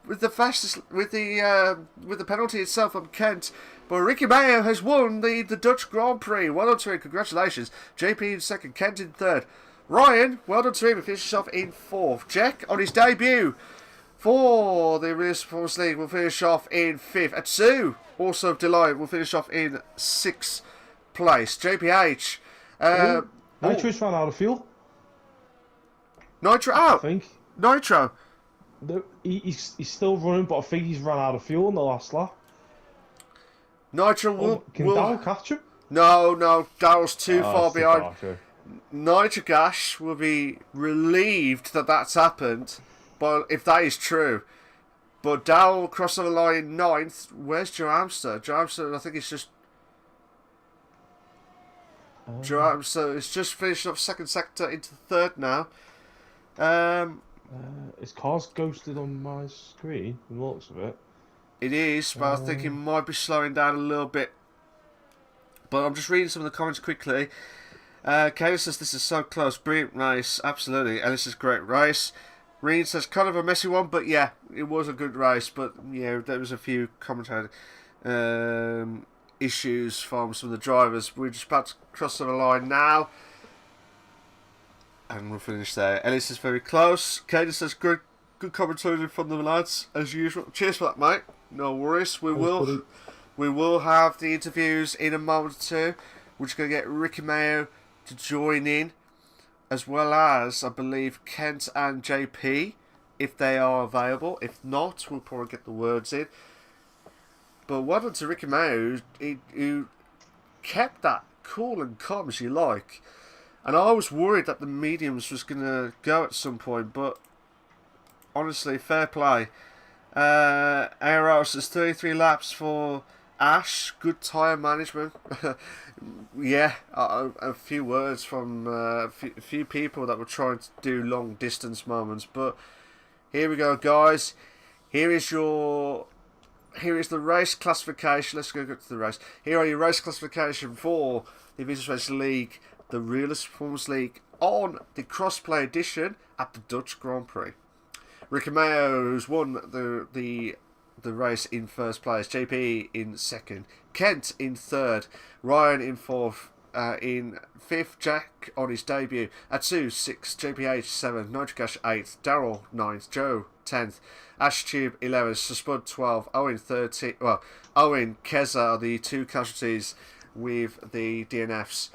with the fastest with the penalty itself from Kent. But Ricky Mayo has won the Dutch Grand Prix. Well done to him. Congratulations. JP in second, Kent in third. Ryan, well done to him. He finishes off in fourth. Jack on his debut for the IRL PS League will finish off in fifth. Atsu, also delight, will finish off in sixth place. JPH. Nitro's ran out of fuel. Nitro out. I think. Nitro. No, he's still running, but I think he's run out of fuel in the last lap. Nitro will. Can Darryl catch him? No, Darryl's too far behind. Darker. Nitro Gash will be relieved that that's happened, but if that is true. But Darryl will cross the line ninth. Where's Joe Amster? Joe Amster, I think it's just. So it's just finished off second sector into third now. His car's ghosted on my screen, from the looks of it. It is, but I think it might be slowing down a little bit. But I'm just reading some of the comments quickly. Kayla says this is so close. Brilliant race, absolutely. Ellis says great race. Reen says kind of a messy one, but yeah, it was a good race. But yeah, there was a few commentator issues from some of the drivers. We're just about to cross the line now. And we'll finish there. Ellis is very close. Kayla says good commentary from the lads, as usual. Cheers for that, mate. No worries. We will have the interviews in a moment or two. We're just going to get Ricky Mayo to join in, as well as, I believe, Kent and JP, if they are available. If not, we'll probably get the words in. But well done to Ricky Mayo, who kept that cool and calm as you like. And I was worried that the mediums was going to go at some point, but honestly, fair play. IRL says 33 laps for Ash. Good tyre management. Yeah, a few words from a few people that were trying to do long distance moments. But here we go, guys. Here is the race classification. Let's go to the race. Here are your race classification for the Invictus Racing League, the Realist Performance League, on the crossplay edition at the Dutch Grand Prix. Ricky Mayo, who's won the race in first place. JP in second. Kent in third. Ryan in fourth. In fifth, Jack on his debut. Atsu, sixth. JPH, seventh. Nitrocash, eighth. Daryl, ninth. Joe, 10th. Ashtube, 11th. Suspud, 12th. Owen, 13th. Well, Owen, Keza are the two casualties with the DNFs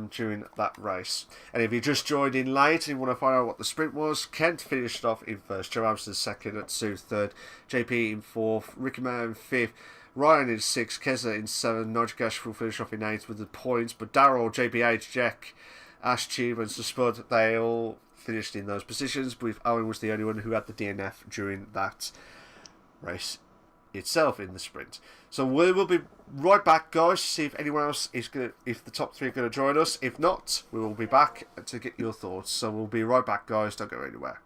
during that race. And if you just joined in late and you want to find out what the sprint was, Kent finished off in first. Joe Amston second. Atsu, third. JP in fourth. Ricky Mayo in fifth. Ryan in 6th, Keza in 7th, Nitrocash will finish off in 8th with the points, but Daryl, JBH, Jack, Ash Tube and Spud, they all finished in those positions, with Owen was the only one who had the DNF during that race itself in the sprint. So we will be right back, guys, to see if anyone else is going to, if the top 3 are going to join us. If not, we will be back to get your thoughts. So we'll be right back, guys, don't go anywhere.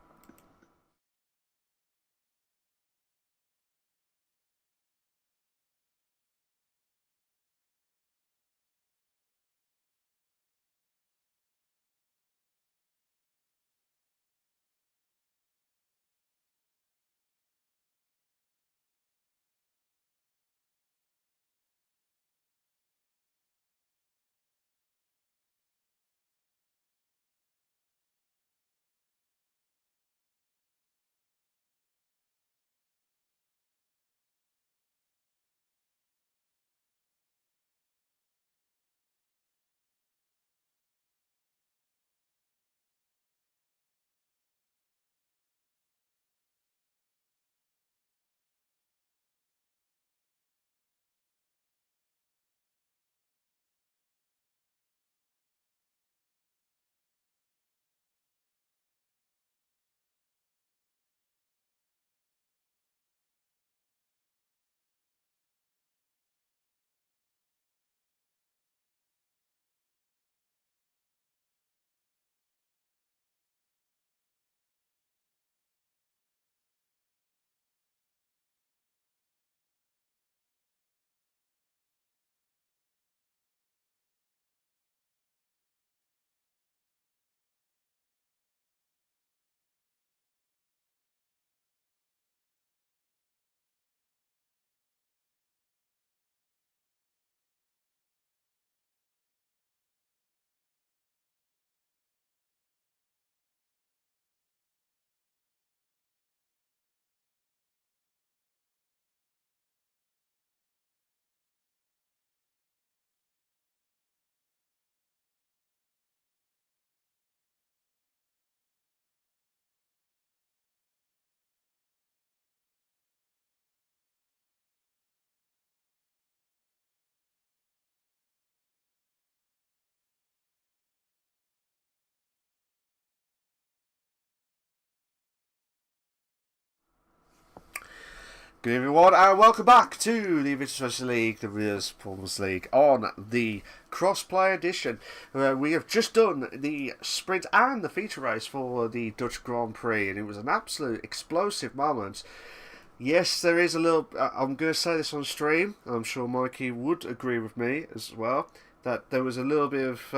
Good everyone, and welcome back to the Invictus Racing League, the Rears Performance League, on the cross-play edition, where we have just done the sprint and the feature race for the Dutch Grand Prix, and it was an absolute explosive moment. Yes, there is a little, I'm going to say this on stream, I'm sure Mikey would agree with me as well, that there was a little bit of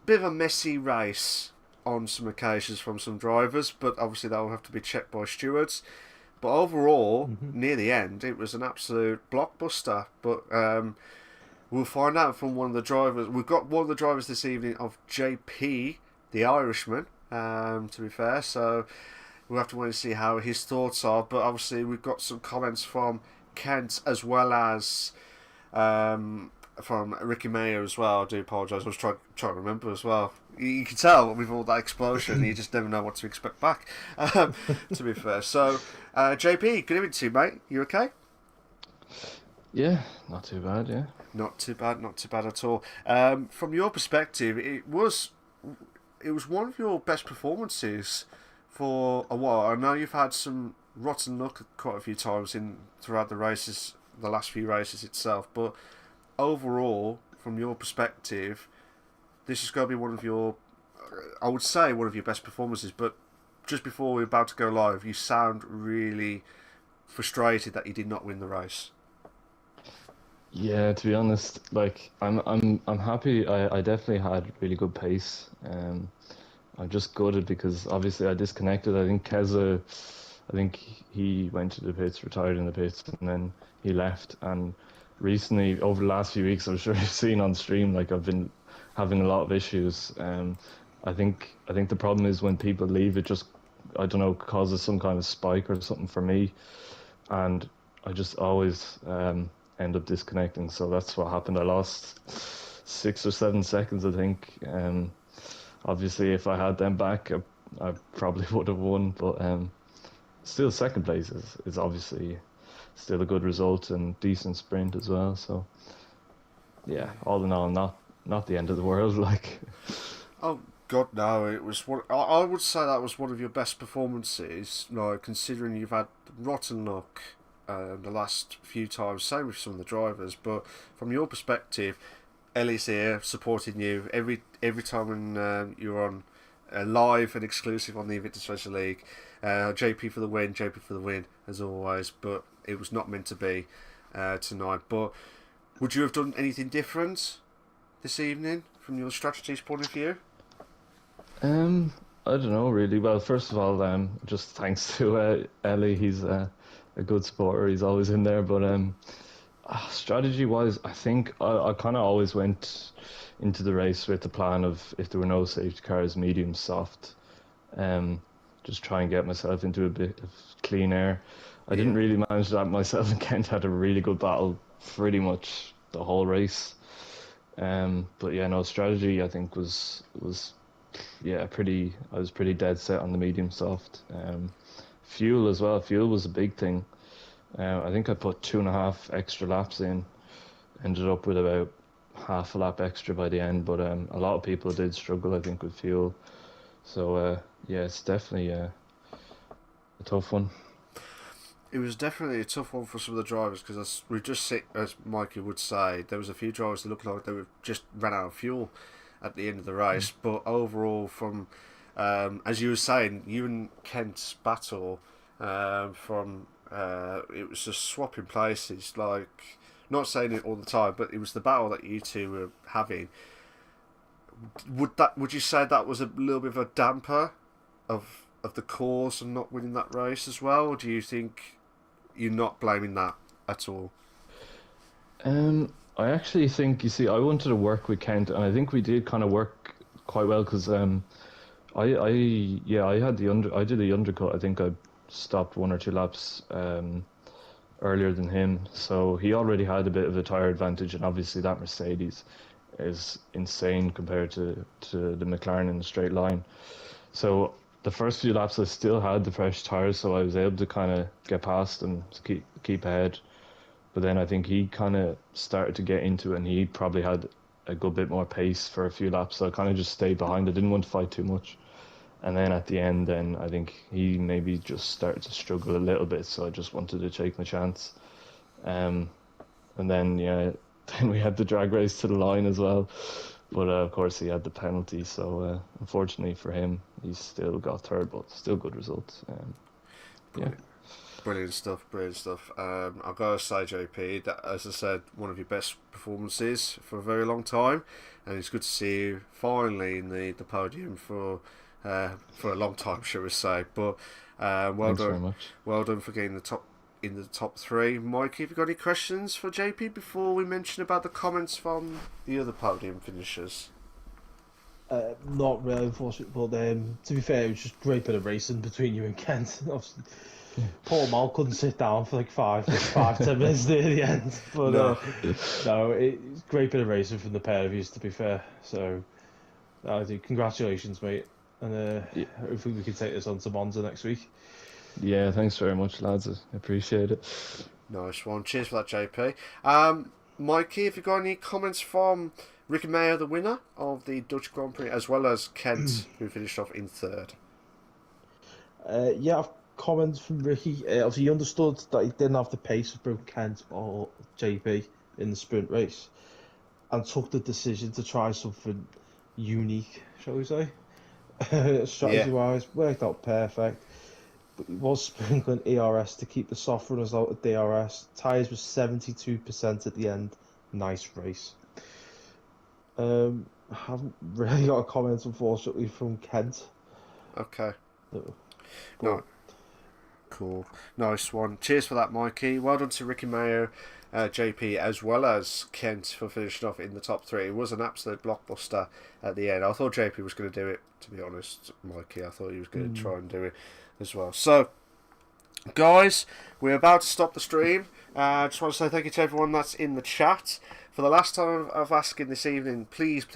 a messy race on some occasions from some drivers, but obviously that will have to be checked by stewards. But overall, near the end, it was an absolute blockbuster. But we'll find out from one of the drivers. We've got one of the drivers this evening of JP, the Irishman, to be fair. So we'll have to wait and see how his thoughts are. But obviously, we've got some comments from Kent as well as from Ricky Mayo as well. I do apologise. I was trying to remember as well. You can tell with all that explosion, you just never know what to expect back, to be fair. So, JP, good evening to you, mate. You okay? Yeah, not too bad, yeah. Not too bad at all. From your perspective, it was one of your best performances for a while. I know you've had some rotten luck quite a few times throughout the races, the last few races itself, but overall, from your perspective, this is going to be one of your, I would say, one of your best performances. But just before we're about to go live, you sound really frustrated that you did not win the race. Yeah, to be honest, like I'm happy. I definitely had really good pace. I'm just gutted because obviously I disconnected. I think Keza, he went to the pits, retired in the pits, and then he left. And recently, over the last few weeks, I'm sure you've seen on stream, like I've been having a lot of issues. I think the problem is when people leave, it just, I don't know, causes some kind of spike or something for me, and I just always end up disconnecting. So that's what happened. I lost 6 or 7 seconds, I think. Obviously, if I had them back, I probably would have won. But still, second place is obviously still a good result and decent sprint as well. So yeah, all in all, not the end of the world, like. Oh God, no! It was I would say that was one of your best performances. Like, considering you've had rotten luck the last few times, same with some of the drivers. But from your perspective, Ellie's here supporting you every time when you're on live and exclusive on the Invictus Racing League. JP for the win, as always. But it was not meant to be tonight. But would you have done anything different this evening from your strategy's point of view? I don't know really. Well, first of all, just thanks to Ellie. He's a good supporter. He's always in there. But strategy-wise, I think I kind of always went into the race with the plan of, if there were no safety cars, medium soft. Just try and get myself into a bit of clean air. I didn't really manage that. Myself and Kent had a really good battle pretty much the whole race. But yeah, no, strategy I think was pretty. I was pretty dead set on the medium soft. Fuel as well. Fuel was a big thing. I think I put 2.5 extra laps in. Ended up with about half a lap extra by the end. But a lot of people did struggle, I think, with fuel. So yeah, it's definitely a tough one. It was definitely a tough one for some of the drivers because as Mikey would say, there was a few drivers that looked like they were just ran out of fuel at the end of the race. But overall, from as you were saying, you and Kent's battle it was just swapping places. Like, not saying it all the time, but it was the battle that you two were having. Would you say that was a little bit of a damper of the cause and not winning that race as well, or do you think you're not blaming that at all? I actually think, you see, I wanted to work with Kent, and I think we did kind of work quite well because I did the undercut. I think I stopped 1 or 2 laps earlier than him, so he already had a bit of a tyre advantage, and obviously that Mercedes is insane compared to the McLaren in a straight line. So the first few laps I still had the fresh tyres, so I was able to kind of get past and keep ahead. But then I think he kind of started to get into it, and he probably had a good bit more pace for a few laps, so I kind of just stayed behind. I didn't want to fight too much. And then at the end, then I think he maybe just started to struggle a little bit, so I just wanted to take my chance. And then, yeah, then we had the drag race to the line as well. But of course, he had the penalty, so unfortunately for him, he still got third, but still good results. Yeah. Brilliant stuff, brilliant stuff. I've got to say, JP, that, as I said, one of your best performances for a very long time, and it's good to see you finally in the podium for a long time, shall we say. But well Thanks done, very much. well done for getting in the top three. Mikey, have you got any questions for JP before we mention about the comments from the other podium finishers? Not really, unfortunately, but to be fair, it was just a great bit of racing between you and Kent. Obviously, poor Mal couldn't sit down for like 10 minutes near the end. But no, it's a great bit of racing from the pair of you, to be fair. So, I do. Congratulations, mate. And hopefully we can take this on to Monza next week. Yeah, thanks very much, lads. I appreciate it. Nice one. Cheers for that, JP. Mikey, have you got any comments from Ricky Mayer, the winner of the Dutch Grand Prix, as well as Kent, who finished off in third? Yeah, I've comments from Ricky. Obviously, he understood that he didn't have the pace of both Kent or JP in the sprint race, and took the decision to try something unique, shall we say. Strategy-wise, worked out perfect. But he was sprinkling ERS to keep the soft runners out of DRS. Tyres was 72% at the end. Nice race. I haven't really got a comment, unfortunately, from Kent. Okay. But, No. Cool. Nice one. Cheers for that, Mikey. Well done to Ricky Mayo, JP, as well as Kent for finishing off in the top three. It was an absolute blockbuster at the end. I thought JP was going to do it, to be honest, Mikey. I thought he was going to try and do it as well. So, guys, we're about to stop the stream. I just want to say thank you to everyone that's in the chat. For the last time of asking this evening, please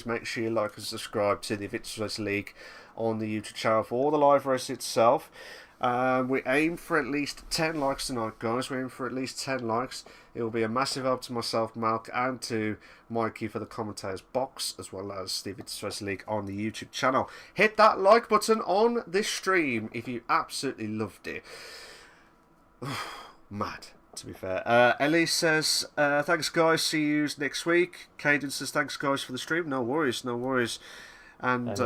make sure you like and subscribe to the Invictus Racing League on the YouTube channel for all the live race itself. We aim for at least 10 likes tonight, guys. We aim for at least 10 likes. It will be a massive help to myself, Malc, and to Mikey for the commentators box, as well as the Invictus Racing League on the YouTube channel. Hit that like button on this stream if you absolutely loved it. Mad, to be fair. Ellie says, thanks, guys. See you next week. Caden says, thanks, guys, for the stream. No worries, no worries. And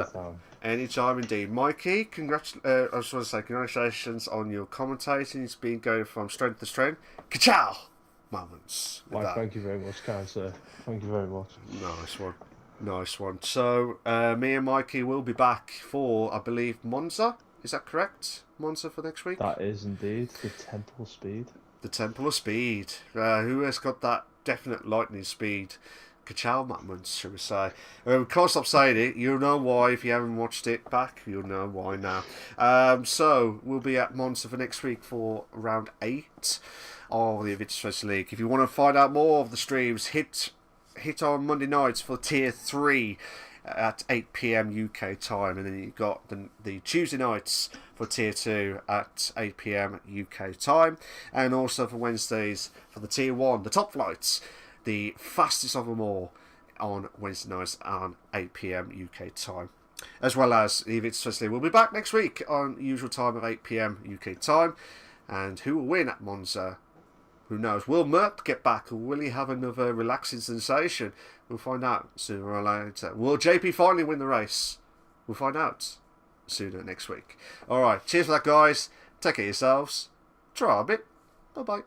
anytime indeed. Mikey, I just want to say congratulations on your commentating. It's been going from strength to strength. Ka-chow! Moments. Mike, thank you very much, kind sir. Thank you very much. Nice one. Nice one. So, me and Mikey will be back for, I believe, Monza. Is that correct? Monza for next week? That is indeed the Temple of Speed. The Temple of Speed. Who has got that definite lightning speed? Ka-chow moments, shall we say. Can't stop saying it. You'll know why if you haven't watched it back. You'll know why now. So, we'll be at Monza for next week for round 8 of the Invictus Racing League. If you want to find out more of the streams, hit on Monday nights for Tier 3 at 8 PM UK time, and then you've got the Tuesday nights for Tier 2 at 8 PM UK time, and also for Wednesdays for the Tier 1, the top flights, the fastest of them all, on Wednesday nights on 8 PM UK time. As well as the Invictus Racing League will be back next week on usual time of 8 PM UK time, and who will win at Monza? Who knows? Will Merck get back, or will he have another relaxing sensation? We'll find out sooner or later. Will JP finally win the race? We'll find out sooner next week. Alright, cheers for that, guys. Take care of yourselves. Try a bit. Bye-bye.